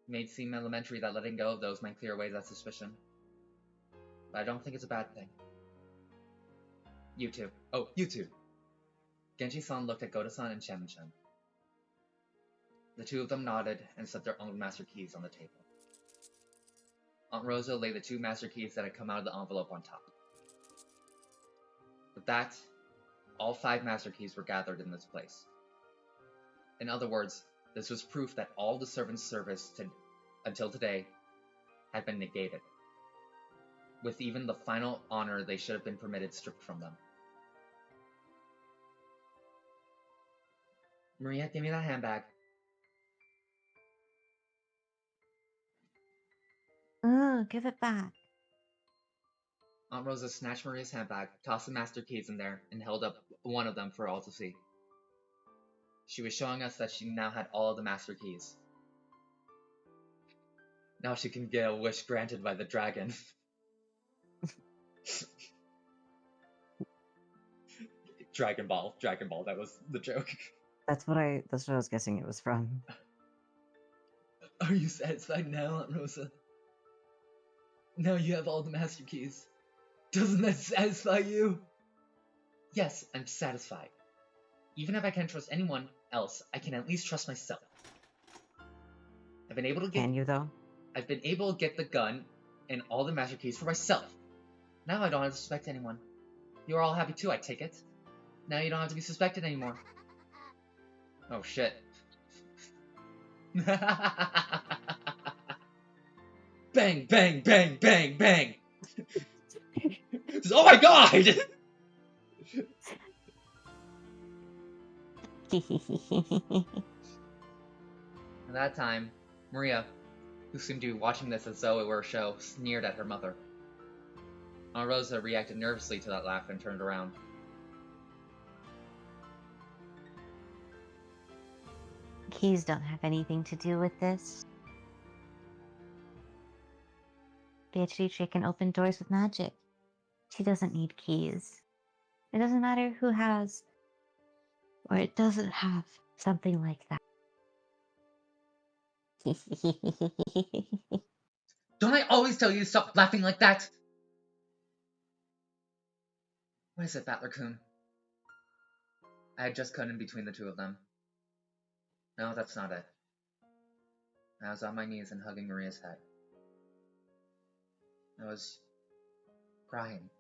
It may seem elementary that letting go of those might clear away that suspicion. But I don't think it's a bad thing. You two. Oh, you two. Genji-san looked at Goda-san and Shannon-chan. The two of them nodded and set their own master keys on the table. Aunt Rosa laid the two master keys that had come out of the envelope on top. With that, all 5 master keys were gathered in this place. In other words, this was proof that all the servants' service until today had been negated, with even the final honor they should have been permitted stripped from them. Maria, give me that handbag. Ooh, give it back. Aunt Rosa snatched Maria's handbag, tossed the master keys in there, and held up one of them for all to see. She was showing us that she now had all of the master keys. Now she can get a wish granted by the dragon. Dragon Ball, that was the joke. That's what I was guessing it was from. Are you satisfied now, Aunt Rosa? Now you have all the master keys. Doesn't that satisfy you? Yes, I'm satisfied. Even if I can't trust anyone else, I can at least trust myself. I've been able to Can you, though? I've been able to get the gun and all the master keys for myself. Now I don't have to suspect anyone. You're all happy too, I take it. Now you don't have to be suspected anymore. Oh shit. Bang, bang, bang, bang, bang! Oh my god! At that time, Maria, who seemed to be watching this as though it were a show, sneered at her mother. Aunt Rosa reacted nervously to that laugh and turned around. Keys don't have anything to do with this. Beatrice can open doors with magic. She doesn't need keys. It doesn't matter who has or it doesn't have something like that. Don't I always tell you to stop laughing like that? What is it, Battler-kun? I had just cut in between the two of them. No, that's not it. I was on my knees and hugging Maria's head. I was crying.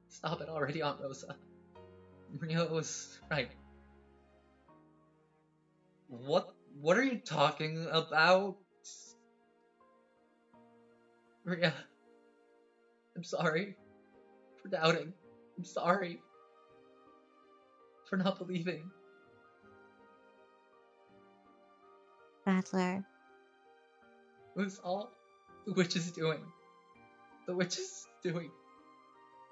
Stop it already, Aunt Rosa. Maria was right. What are you talking about? Maria, I'm sorry for doubting. I'm sorry for not believing. Battler, It was all the witch is doing. The witch is doing.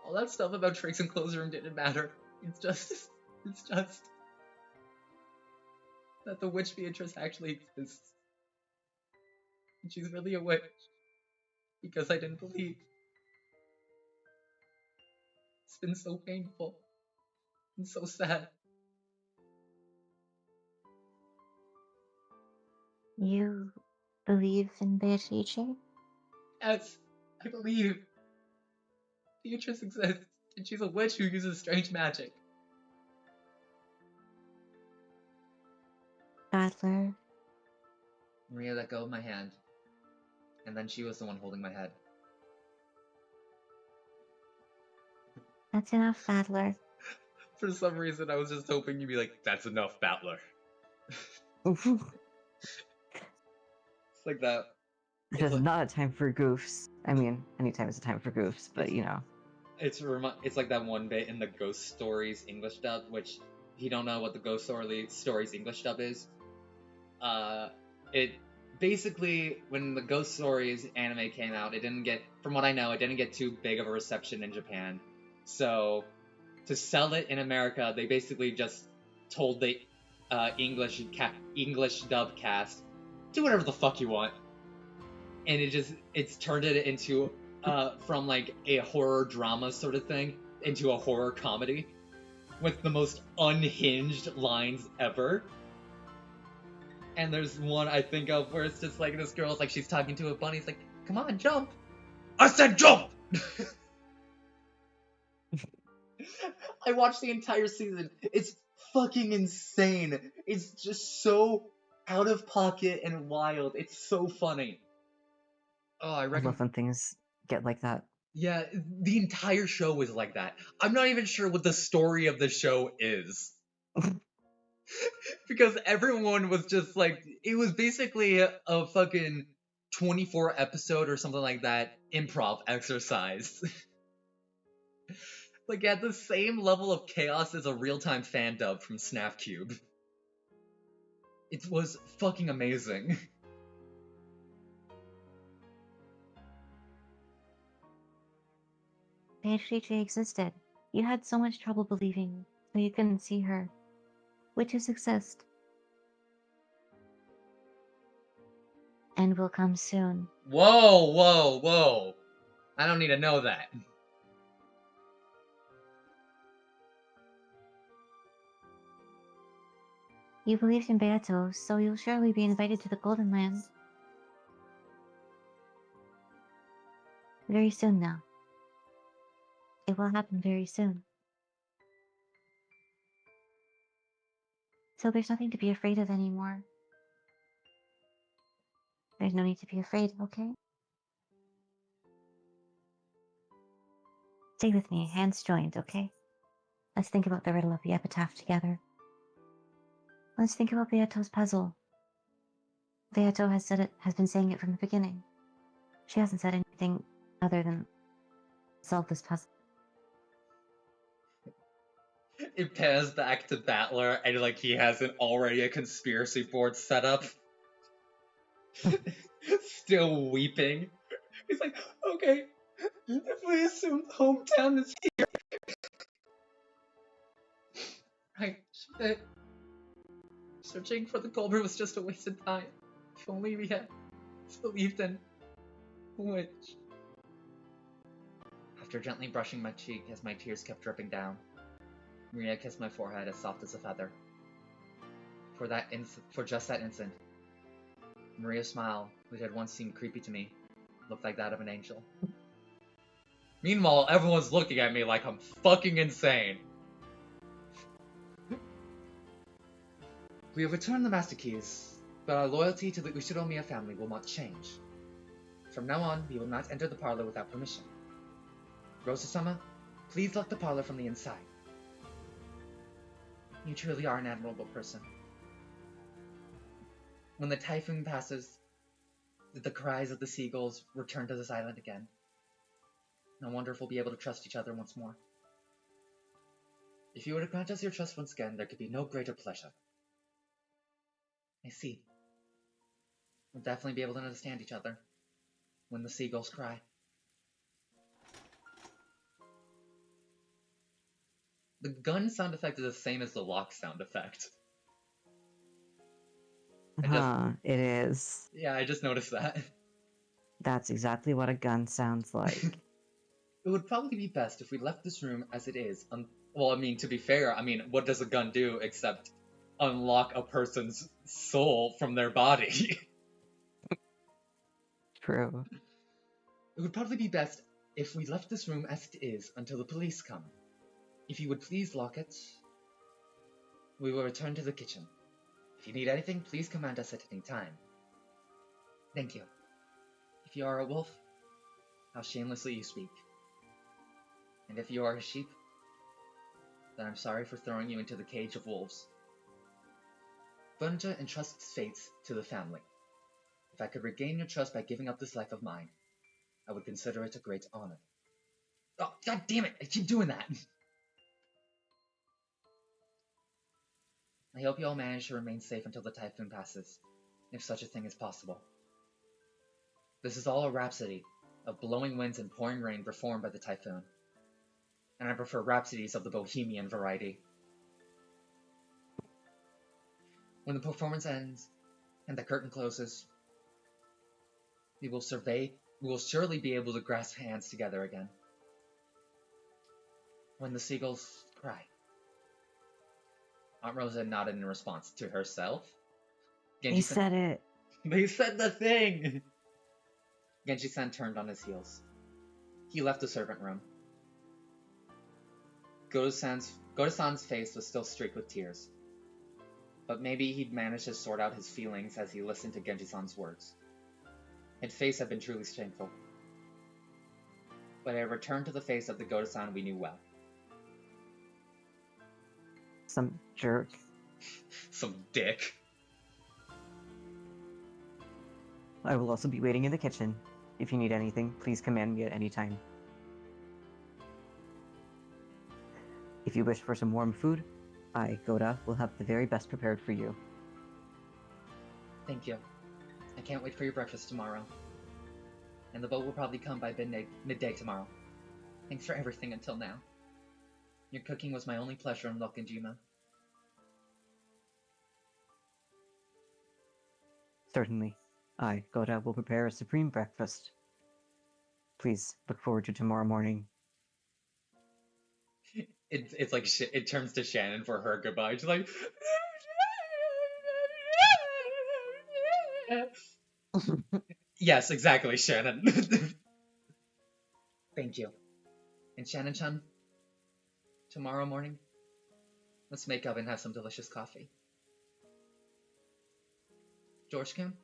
All that stuff about tricks and clothes room didn't matter. It's just that the witch Beatrice actually exists. And she's really a witch. Because I didn't believe. It's been so painful. And so sad. you believe in Beatrice? Yes, I believe. Beatrice exists, and she's a witch who uses strange magic. Battler, Maria let go of my hand, and then she was the one holding my head. that's enough, Battler. For some reason, I was just hoping you'd be like, that's enough, Battler. It's like that. It is not a time for goofs. I mean, anytime is a time for goofs, but you know. It's like that one bit in the Ghost Stories English dub, which, if you don't know what the Ghost Stories English dub is, it basically, when the Ghost Stories anime came out, it didn't get, from what I know, it didn't get too big of a reception in Japan. So, to sell it in America, they basically just told the English dub cast, do whatever the fuck you want. And it's turned it into, from like a horror drama sort of thing, into a horror comedy, with the most unhinged lines ever. And there's one I think of where it's just like this girl's like, she's talking to a bunny, it's like, come on, jump! I said jump! I watched the entire season. It's fucking insane. It's just so out of pocket and wild. It's so funny. Oh, I I recommend. love when things get like that. Yeah, the entire show was like that. I'm not even sure what the story of the show is. Because everyone was just like, it was basically a fucking 24 episode or something like that improv exercise. Like, at the same level of chaos as a real-time fan dub from Snapcube. It was fucking amazing. Beatrice existed. You had so much trouble believing, so you couldn't see her. Witches exist. And will come soon. Whoa, whoa, whoa. I don't need to know that. You believed in Beato, so you'll surely be invited to the Golden Land. Very soon now. It will happen very soon. So there's nothing to be afraid of anymore. There's no need to be afraid, okay? Stay with me, hands joined, okay? Let's think about the riddle of the epitaph together. Let's think about Beato's puzzle. Beato has been saying it from the beginning. She hasn't said anything other than solve this puzzle. It pans back to Battler, and like he hasn't already a conspiracy board set up. Still weeping. He's like, okay, if we assume the hometown is here, right? Searching for the culprit was just a waste of time. If only we had believed in which. After gently brushing my cheek as my tears kept dripping down, Maria kissed my forehead as soft as a feather. For just that instant, Maria's smile, which had once seemed creepy to me, looked like that of an angel. Meanwhile, everyone's looking at me like I'm fucking insane. We have returned the master keys, but our loyalty to the Ushiromiya family will not change. From now on, we will not enter the parlor without permission. Rosa-sama, please lock the parlor from the inside. You truly are an admirable person. When the typhoon passes, the cries of the seagulls return to this island again. I wonder if we'll be able to trust each other once more. If you were to grant us your trust once again, there could be no greater pleasure. I see. We'll definitely be able to understand each other when the seagulls cry. The gun sound effect is the same as the lock sound effect. It is. Yeah, I just noticed that. That's exactly what a gun sounds like. It would probably be best if we left this room as it is. Well, I mean, to be fair, what does a gun do except unlock a person's soul from their body? True. It would probably be best if we left this room as it is until the police come. If you would please lock it, we will return to the kitchen. If you need anything, please command us at any time. Thank you. If you are a wolf, how shamelessly you speak. And if you are a sheep, then I'm sorry for throwing you into the cage of wolves. Bunja entrusts fate to the family. If I could regain your trust by giving up this life of mine, I would consider it a great honor. Oh, god damn it! I keep doing that! I hope you all manage to remain safe until the typhoon passes, if such a thing is possible. This is all a rhapsody of blowing winds and pouring rain performed by the typhoon, and I prefer rhapsodies of the bohemian variety. When the performance ends and the curtain closes, we will surely be able to grasp hands together again. When the seagulls cry. Aunt Rosa nodded in response to herself. He said it. They said the thing! Genji-san turned on his heels. He left the servant room. Goto-san's face was still streaked with tears. But maybe he'd managed to sort out his feelings as he listened to Genji-san's words. His face had been truly shameful. but it returned to the face of the Goto-san we knew well. Some jerk. Some dick. I will also be waiting in the kitchen. If you need anything, please command me at any time. If you wish for some warm food, I, Goda, will have the very best prepared for you. Thank you. I can't wait for your breakfast tomorrow. And the boat will probably come by midday tomorrow. Thanks for everything until now. Your cooking was my only pleasure in Rokkenjima. Certainly. I, Goda, will prepare a supreme breakfast. Please look forward to tomorrow morning. It's like it turns to Shannon for her goodbye. She's like, yes, exactly, Shannon. Thank you. And Shannon-chan, tomorrow morning, let's make up and have some delicious coffee. George-kun?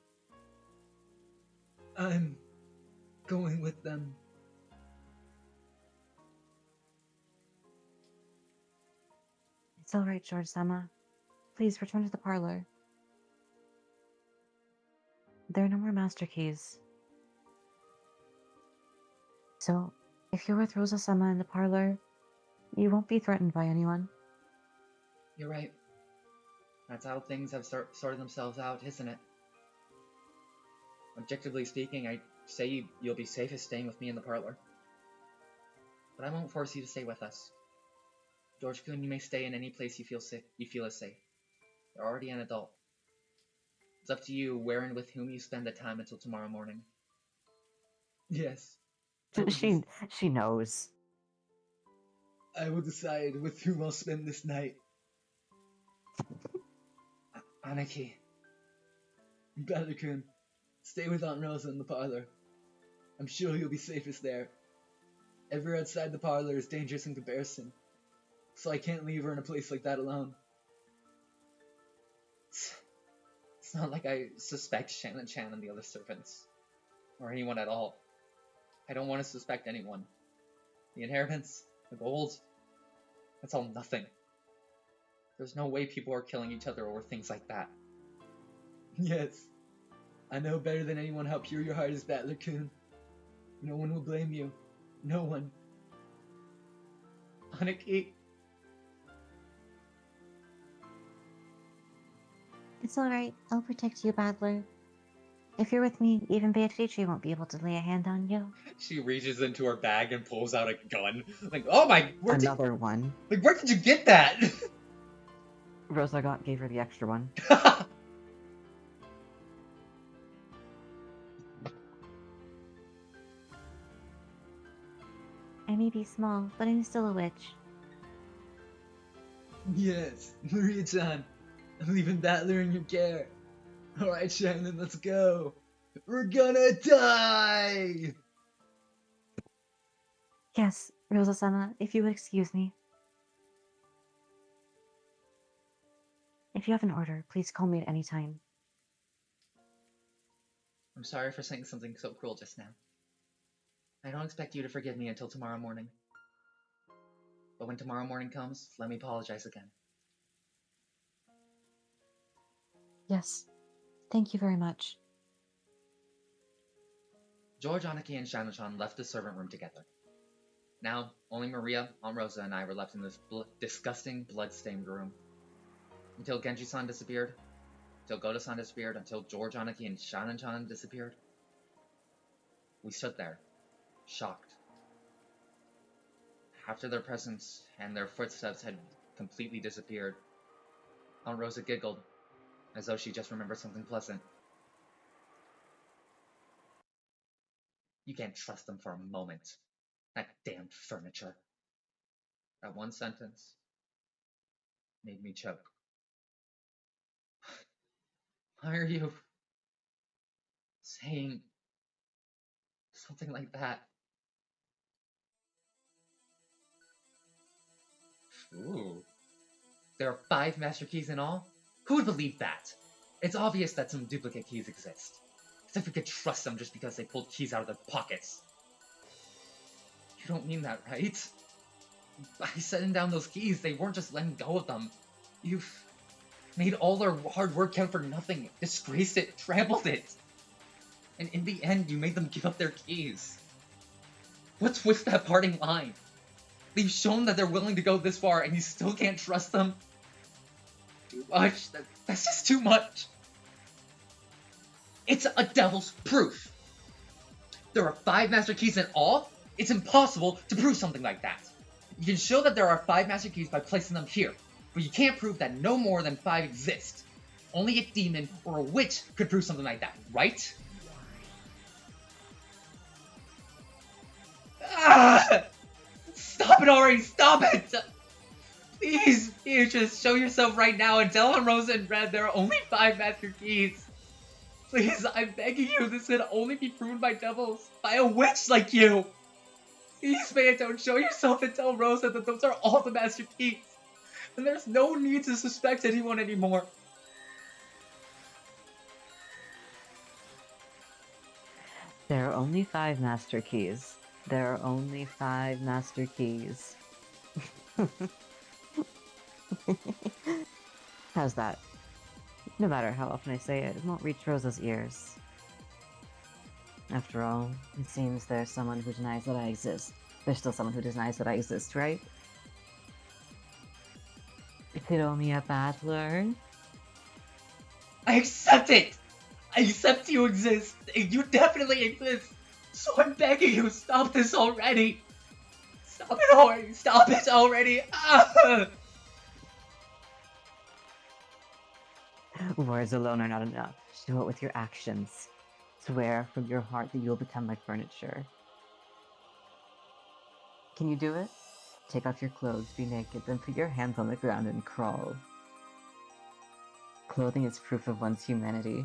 I'm going with them. It's all right, George-sama. Please return to the parlor. There are no more master keys. So, if you're with Rosa-sama in the parlor, you won't be threatened by anyone. You're right. That's how things have sorted themselves out, isn't it? Objectively speaking, I'd say you'll be safest staying with me in the parlor. But I won't force you to stay with us. George-kun, you may stay in any place you feel is safe. You're already an adult. It's up to you where and with whom you spend the time until tomorrow morning. Yes. She knows. I will decide with whom I'll spend this night. Aniki. Batter-kun, stay with Aunt Rosa in the parlor. I'm sure you'll be safest there. Everywhere outside the parlor is dangerous in comparison, so I can't leave her in a place like that alone. It's not like I suspect Shannon-chan and the other servants. Or anyone at all. I don't want to suspect anyone. The inheritance, the gold, that's all nothing. There's no way people are killing each other over things like that. Yes, I know better than anyone how pure your heart is, Battler-kun. No one will blame you. No one. Aniki. It's all right. I'll protect you, Battler. If you're with me, even Beatrice won't be able to lay a hand on you. She reaches into her bag and pulls out a gun. Like, oh my, where One. did you get that? Rosa gave her the extra one. I may be small, but I'm still a witch. Yes, Maria-chan, I'm leaving Battler in your care. Alright, Shannon, let's go. We're gonna die! Yes, Rosa-sama, if you would excuse me. If you have an order, please call me at any time. I'm sorry for saying something so cruel just now. I don't expect you to forgive me until tomorrow morning. But when tomorrow morning comes, let me apologize again. Yes, thank you very much. George, Aniki, and Shannon-chan left the servant room together. Now, only Maria, Aunt Rosa, and I were left in this disgusting, blood-stained room. Until Genji-san disappeared, until Goto-san disappeared, until George, Aniki, and Shannon-chan disappeared. We stood there, shocked. After their presence and their footsteps had completely disappeared, Aunt Rosa giggled, as though she just remembered something pleasant. You can't trust them for a moment. That damned furniture. That one sentence made me choke. Why are you saying something like that? Ooh. There are 5 master keys in all? Who would believe that? It's obvious that some duplicate keys exist. As if we could trust them just because they pulled keys out of their pockets. You don't mean that, right? By setting down those keys, they weren't just letting go of them. You've made all their hard work count for nothing, disgraced it, trampled it. And in the end, you made them give up their keys. What's with that parting line? They've shown that they're willing to go this far, and you still can't trust them? Too much. That's just too much. It's a devil's proof. There are 5 master keys in all? It's impossible to prove something like that. You can show that there are 5 master keys by placing them here, but you can't prove that no more than 5 exist. Only a demon or a witch could prove something like that, right? Ah! Stop it already! Stop it! Please, just show yourself right now and tell on Rosa and Red there are only 5 master keys. Please, I'm begging you, this could only be proven by devils, by a witch like you. Please, Mayatone, show yourself and tell Rosa that those are all the master keys. And there's no need to suspect anyone anymore. There are only 5 master keys. There are only 5 master keys. How's that? No matter how often I say it, it won't reach Rosa's ears. After all, it seems there's someone who denies that I exist. There's still someone who denies that I exist, right? Hiromiya Battler? I accept it! I accept you exist! You definitely exist! So I'm begging you, stop this already! Stop it already! Stop it already! Ah! Words alone are not enough. Show it with your actions. Swear from your heart that you will become my furniture. Can you do it? Take off your clothes, be naked, then put your hands on the ground and crawl. Clothing is proof of one's humanity.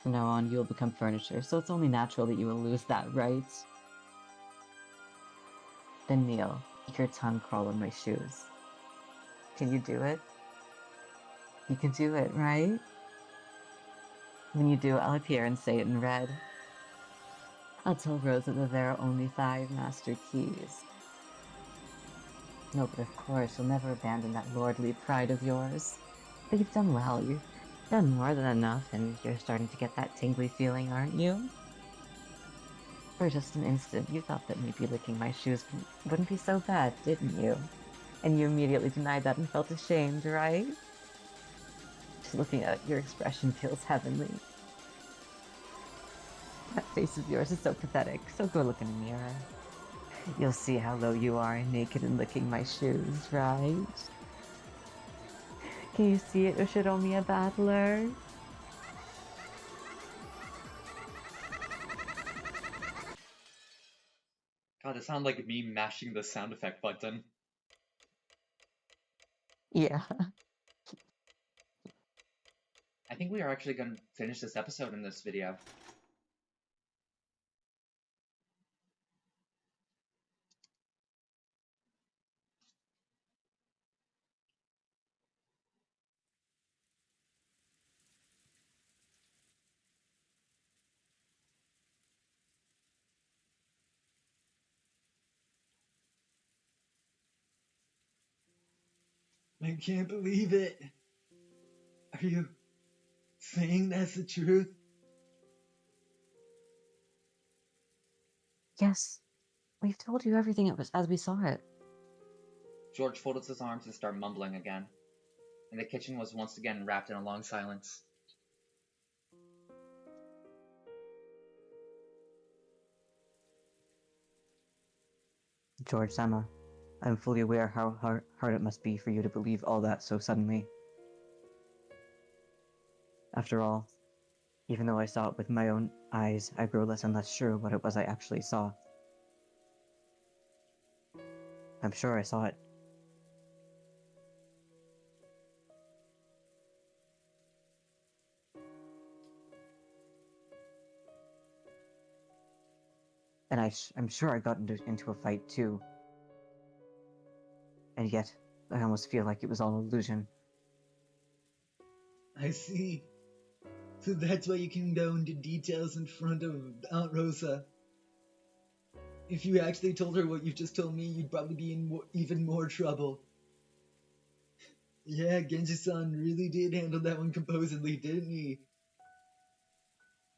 From now on, you will become furniture, so it's only natural that you will lose that, right? Then kneel. Make your tongue crawl on my shoes. Can you do it? You can do it, right? When you do, I'll appear and say it in red. I'll tell Rosa that there are only 5 master keys. No, but of course, you'll never abandon that lordly pride of yours. But you've done well. You've done more than enough, and you're starting to get that tingly feeling, aren't you? For just an instant, you thought that maybe licking my shoes wouldn't be so bad, didn't you? And you immediately denied that and felt ashamed, right? Just looking at your expression feels heavenly. That face of yours is so pathetic, so go look in the mirror. You'll see how low you are naked and licking my shoes, right? Can you see it, Ushiromiya Battler? God, it sounded like me mashing the sound effect button. Yeah. I think we are actually going to finish this episode in this video. I can't believe it. Are you saying that's the truth? Yes. We've told you everything as we saw it. George folded his arms and started mumbling again, and the kitchen was once again wrapped in a long silence. George-sama, I'm fully aware how hard it must be for you to believe all that so suddenly. After all, even though I saw it with my own eyes, I grow less and less sure what it was I actually saw. I'm sure I saw it. And I'm sure I got into a fight too. And yet, I almost feel like it was all an illusion. I see. So that's why you can go into details in front of Aunt Rosa. If you actually told her what you've just told me, you'd probably be in even more trouble. Yeah, Genji-san really did handle that one composedly, didn't he?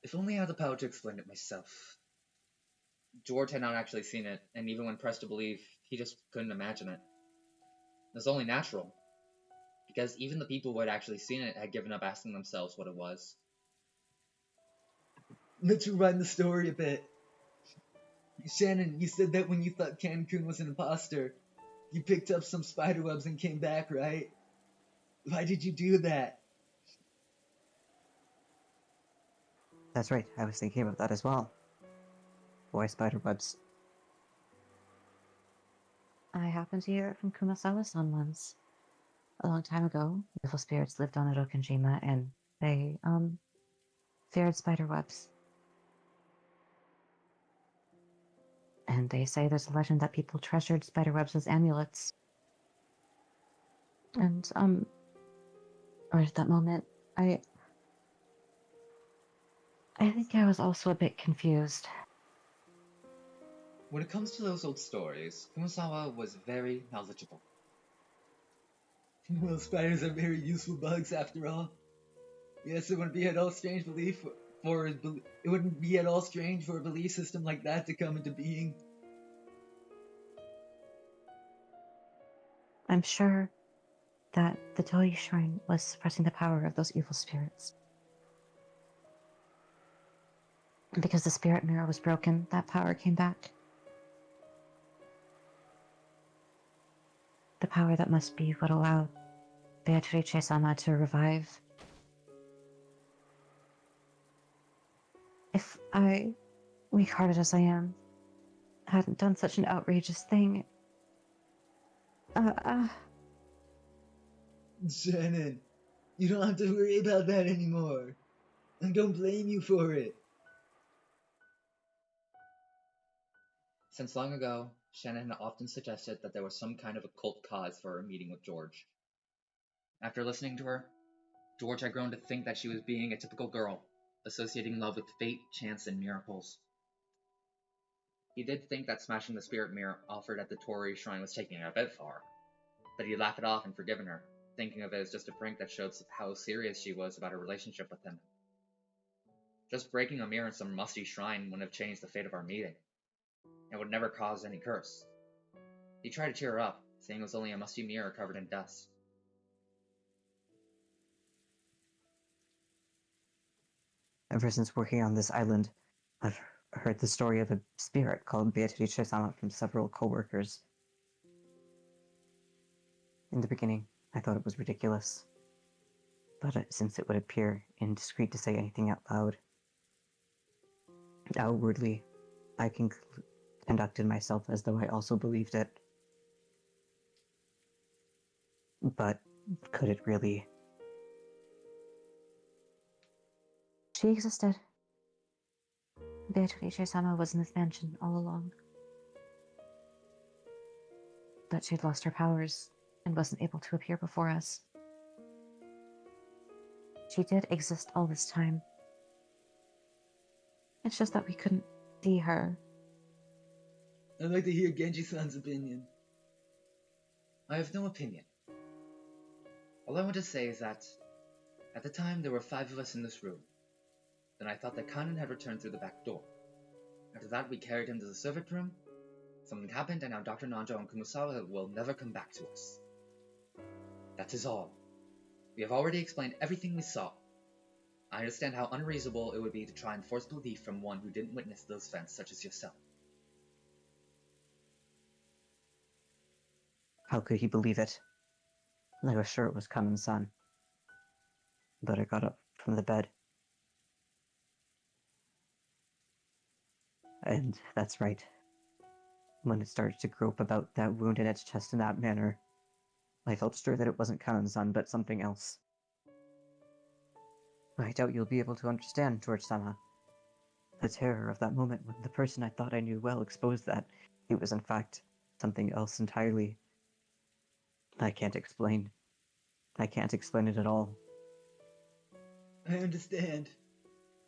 If only I had the power to explain it myself. George had not actually seen it, and even when pressed to believe, he just couldn't imagine it. It was only natural, because even the people who had actually seen it had given up asking themselves what it was. Let's rewind the story a bit. Shannon, you said that when you thought Cancun was an imposter, you picked up some spiderwebs and came back, right? Why did you do that? That's right, I was thinking about that as well. Why spiderwebs? I happened to hear it from Kumasawa-san once. A long time ago, evil spirits lived on the Rokkenjima, and they, feared spiderwebs. And they say there's a legend that people treasured spiderwebs as amulets. And, right at that moment, I think I was also a bit confused. When it comes to those old stories, Kumasawa was very knowledgeable. Well, spiders are very useful bugs after all. Yes, it wouldn't be at all strange it wouldn't be at all strange for a belief system like that to come into being. I'm sure that the Toei Shrine was suppressing the power of those evil spirits. And because the spirit mirror was broken, that power came back. The power that must be what allowed Beatrice-sama to revive. If I, weak-hearted as I am, hadn't done such an outrageous thing, Shannon, you don't have to worry about that anymore. I don't blame you for it. Since long ago, Shannon had often suggested that there was some kind of occult cause for her meeting with George. After listening to her, George had grown to think that she was being a typical girl, associating love with fate, chance, and miracles. He did think that smashing the spirit mirror offered at the Torii shrine was taking it a bit far, but he laughed it off and forgiven her, thinking of it as just a prank that showed how serious she was about her relationship with him. Just breaking a mirror in some musty shrine wouldn't have changed the fate of our meeting. It would never cause any curse. He tried to cheer her up, saying it was only a musty mirror covered in dust. Ever since working on this island, I've heard the story of a spirit called Beatrice-sama from several co-workers. In the beginning, I thought it was ridiculous. But since it would appear indiscreet to say anything out loud, outwardly, I conducted myself as though I also believed it. But could it really? she existed. Beatrice-sama was in this mansion all along. But she'd lost her powers and wasn't able to appear before us. She did exist all this time. It's just that we couldn't see her. I'd like to hear Genji-san's opinion. I have no opinion. All I want to say is that, at the time there were 5 of us in this room. Then I thought that Kanan had returned through the back door. After that we carried him to the servant room. Something happened and now Dr. Nanjo and Kumasawa will never come back to us. That is all. We have already explained everything we saw. I understand how unreasonable it would be to try and force belief from one who didn't witness those events such as yourself. How could he believe it? I was sure it was Kamen-san. But I got up from the bed. And that's right. When it started to grope about that wound in its chest in that manner, I felt sure that it wasn't Kanan-san, but something else. I doubt you'll be able to understand, George-sama. The terror of that moment when the person I thought I knew well exposed that it was in fact something else entirely. I can't explain. I can't explain it at all. I understand.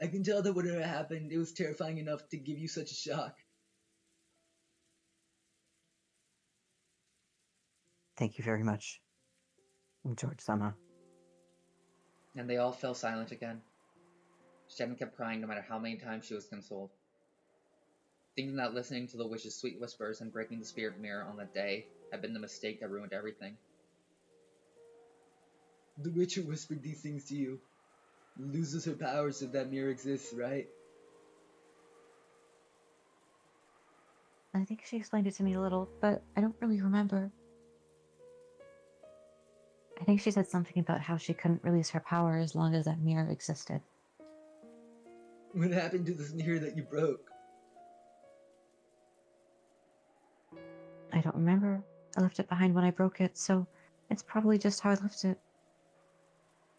I can tell that whatever happened, it was terrifying enough to give you such a shock. Thank you very much, George-sama. And they all fell silent again. Shannon kept crying no matter how many times she was consoled, thinking that listening to the witch's sweet whispers and breaking the spirit mirror on that day had been the mistake that ruined everything. The witch who whispered these things to you loses her powers if that mirror exists, right? I think she explained it to me a little, but I don't really remember. I think she said something about how she couldn't release her power as long as that mirror existed. What happened to this mirror that you broke? I don't remember. I left it behind when I broke it, so it's probably just how I left it.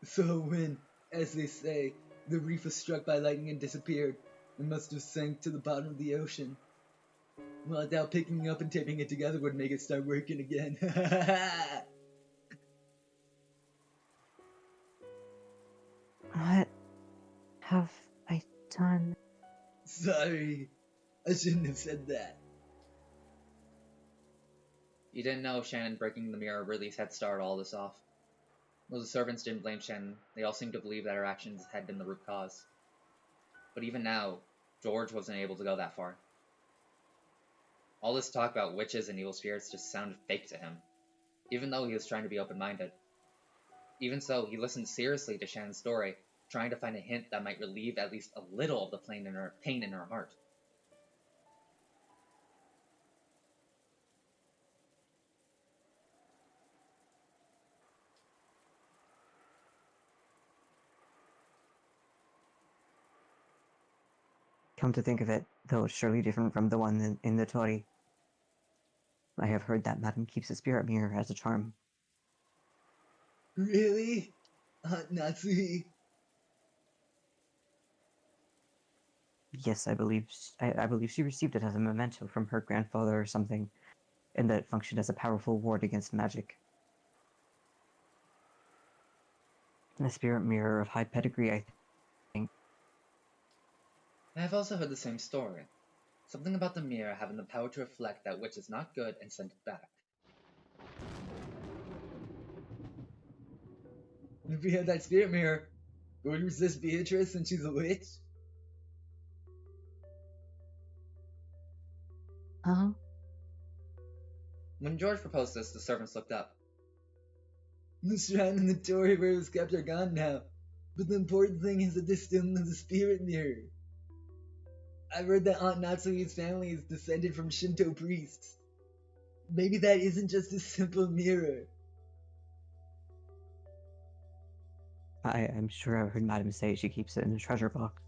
So when, as they say, the reef was struck by lightning and disappeared, it must have sank to the bottom of the ocean. Well, I doubt picking it up and taping it together would make it start working again. What have I done? Sorry, I shouldn't have said that. You didn't know Shannon breaking the mirror really had started all this off. Though the servants didn't blame Shannon, they all seemed to believe that her actions had been the root cause. But even now, George wasn't able to go that far. All this talk about witches and evil spirits just sounded fake to him, even though he was trying to be open-minded. Even so, he listened seriously to Shannon's story, trying to find a hint that might relieve at least a little of the pain in her heart. Come to think of it, though it's surely different from the one in the Tori. I have heard that Madame keeps a spirit mirror as a charm. Really? Aunt Natsui? Yes, I believe she received it as a memento from her grandfather or something, and that it functioned as a powerful ward against magic. A spirit mirror of high pedigree, I think. I've also heard the same story. Something about the mirror having the power to reflect that which is not good and send it back. If we had that spirit mirror, would we resist Beatrice since she's a witch? Huh? When George proposed this, the servants looked up. The shrine and the Torii where it was kept are gone now, but the important thing is that there's still the spirit mirror. I've heard that Aunt Natsui's family is descended from Shinto priests. Maybe that isn't just a simple mirror. I am sure I've heard Madame say she keeps it in a treasure box.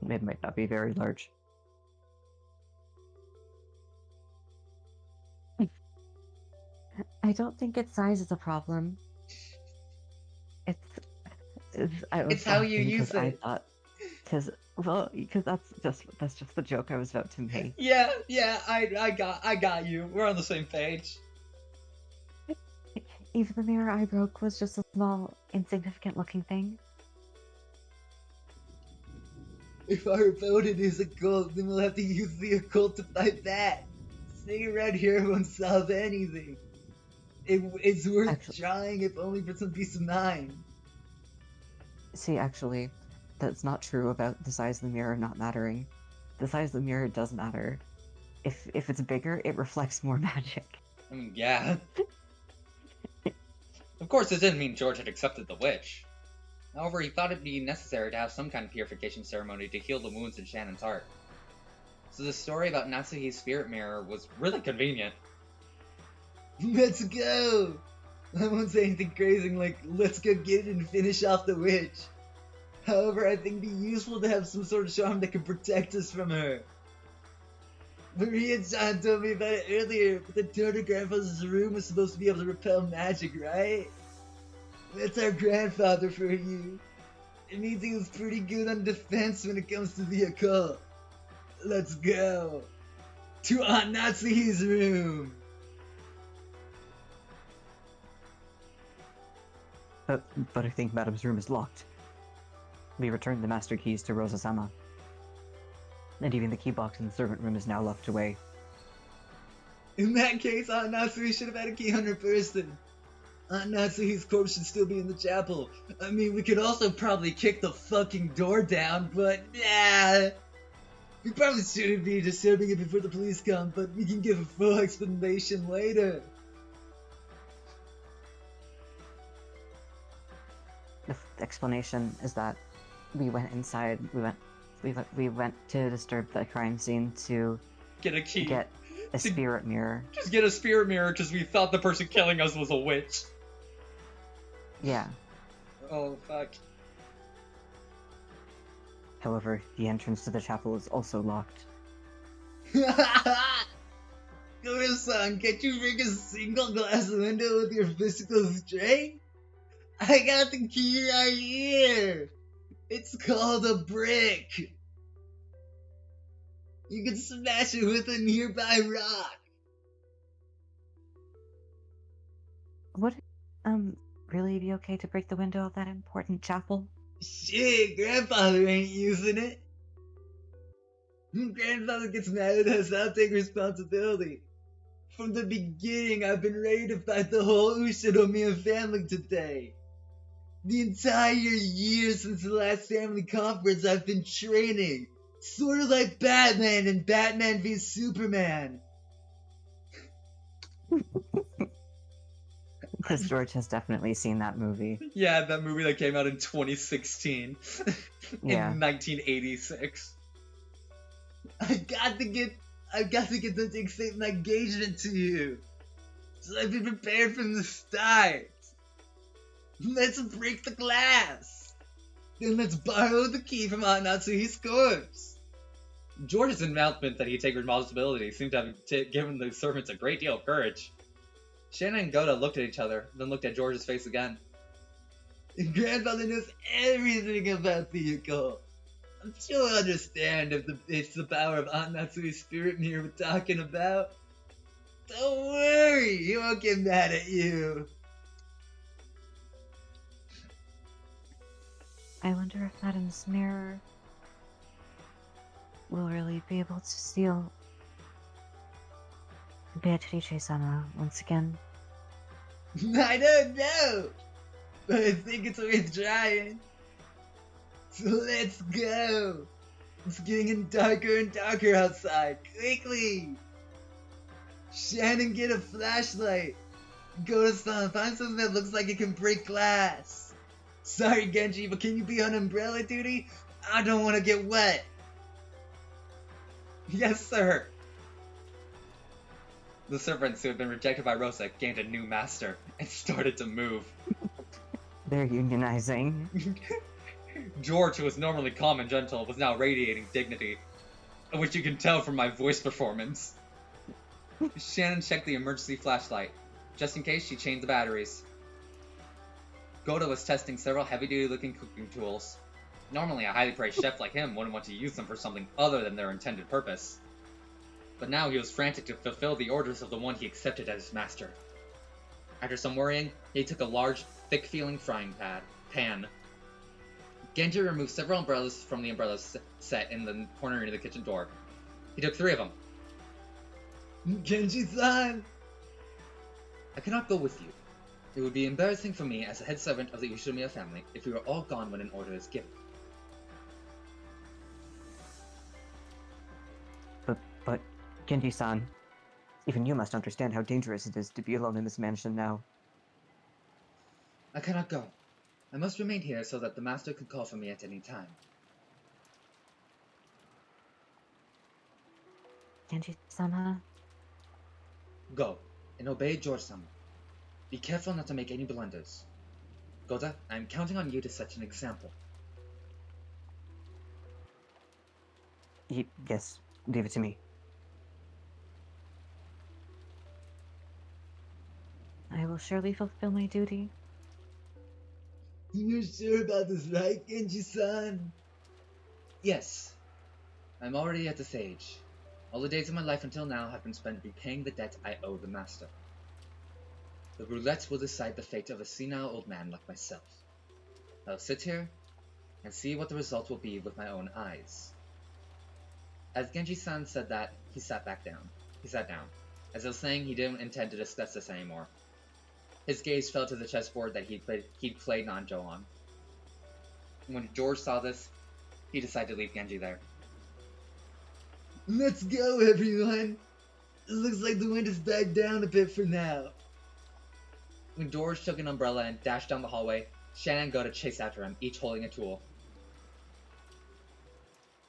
It might not be very large. I don't think its size is a problem. It's I was It's how you laughing use 'cause I it. thought, because that's just the joke I was about to make. Yeah, I got you. We're on the same page. Even the mirror I broke was just a small, insignificant-looking thing. If our opponent is a cult, then we'll have to use the occult to fight that. Staying around here won't solve anything. It's worth Actually- trying, if only for some peace of mind. See, actually, that's not true about the size of the mirror not mattering. The size of the mirror does matter. If it's bigger, it reflects more magic. I mean, yeah. Of course, it didn't mean George had accepted the witch. However, he thought it'd be necessary to have some kind of purification ceremony to heal the wounds in Shannon's heart. So the story about Natsuhi's spirit mirror was really convenient. Let's go! I won't say anything crazy like, let's go get it and finish off the witch. However, I think it'd be useful to have some sort of charm that can protect us from her. Maria-chan told me about it earlier, but the door to Grandfather's room was supposed to be able to repel magic, right? That's our grandfather for you. It means he was pretty good on defense when it comes to the occult. Let's go. To Aunt Natsuhi's room. But I think Madame's room is locked. We returned the master keys to Rosa-sama. And even the key box in the servant room is now locked away. In that case, Aunt Natsui should have had a key on her person. Aunt Natsui's corpse should still be in the chapel. I mean, we could also probably kick the fucking door down, but nah. We probably shouldn't be disturbing it before the police come, but we can give a full explanation later. The explanation is that we went inside. We went to disturb the crime scene to Get a key. get a spirit mirror. Just get a spirit mirror because we thought the person killing us was a witch. Yeah. Oh, fuck. However, the entrance to the chapel is also locked. Goro-san, can't you break a single glass window with your physical strength? I got the key right here! It's called a brick! You can smash it with a nearby rock! Would it, really be okay to break the window of that important chapel? Shit, Grandfather ain't using it! When Grandfather gets mad at us, I'll take responsibility. From the beginning, I've been ready to fight the whole Ushinomiya family today. The entire year since the last family conference, I've been training. Sort of like Batman and Batman v Superman. Because George has definitely seen that movie. Yeah, that movie that came out in 2016. Yeah. In 1986. I've got to get them to accept my engagement to you. So I've been prepared from the start. Let's break the glass. Then let's borrow the key from Aunt Natsuhi's corpse. George's announcement that he'd take responsibility seemed to have given the servants a great deal of courage. Shannon and Goda looked at each other, then looked at George's face again. Grandfather knows everything about the occult. I'm sure he'll understand if it's the power of Aunt Natsui's spirit mirror we're talking about. Don't worry, he won't get mad at you. I wonder if Madam's mirror will really be able to steal Beatrice-sama once again. I don't know, but I think it's worth trying. So let's go. It's getting darker and darker outside. Quickly. Shannon, get a flashlight. Go to San, find something that looks like it can break glass. Sorry, Genji, but can you be on umbrella duty? I don't want to get wet. Yes, sir. The servants who had been rejected by Rosa gained a new master and started to move. They're unionizing. George, who was normally calm and gentle, was now radiating dignity, which you can tell from my voice performance. Shannon checked the emergency flashlight, just in case she changed the batteries. Goda was testing several heavy-duty looking cooking tools. Normally a highly praised chef like him wouldn't want to use them for something other than their intended purpose. But now he was frantic to fulfill the orders of the one he accepted as his master. After some worrying, he took a large, thick-feeling frying pan. Genji removed several umbrellas from the umbrella set in the corner near the kitchen door. He took 3 of them. Genji-san! I cannot go with you. It would be embarrassing for me as a head servant of the Ushinomiya family if we were all gone when an order is given. But, Genji-san, even you must understand how dangerous it is to be alone in this mansion now. I cannot go. I must remain here so that the master can call for me at any time. Genji-sama, Go, and obey George-sama. Be careful not to make any blunders. Goda, I am counting on you to set an example. Yes, leave it to me. I will surely fulfill my duty. You're sure about this, right, Genji-san? Yes. I'm already at this age. All the days of my life until now have been spent repaying the debt I owe the master. The roulette will decide the fate of a senile old man like myself. I'll sit here and see what the result will be with my own eyes. As Genji-san said that, he sat down. As As I was saying, he didn't intend to discuss this anymore. His gaze fell to the chessboard that he'd played Nanjo on. When George saw this, he decided to leave Genji there. Let's go, everyone! It looks like the wind has died down a bit for now. When George took an umbrella and dashed down the hallway, Shannon and Goda chased after him, each holding a tool.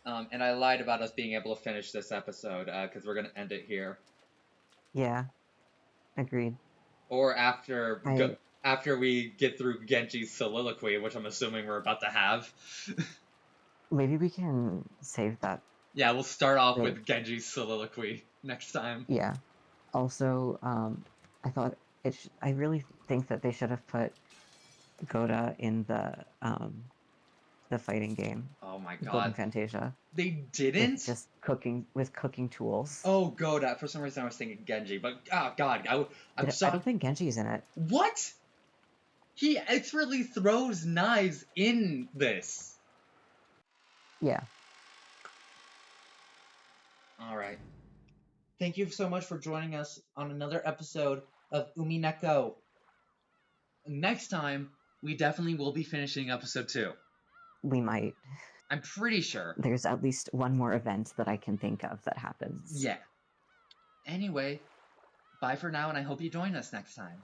And I lied about us being able to finish this episode, because we're going to end it here. Yeah. Agreed. Or after we get through Genji's soliloquy, which I'm assuming we're about to have. Maybe we can save that. Yeah, we'll start off with Genji's soliloquy next time. Yeah. Also, I thought I really think that they should have put Goda in the fighting game. Oh my Golden god. Fantasia. They didn't? With just cooking tools. Oh, Goda. For some reason I was thinking Genji, but oh god, I'm sorry. I don't think Genji's in it. What? He expertly throws knives in this. Yeah. Alright. Thank you so much for joining us on another episode of Umineko. Next time, we definitely will be finishing episode 2. We might. I'm pretty sure. There's at least one more event that I can think of that happens. Yeah. Anyway, bye for now, and I hope you join us next time.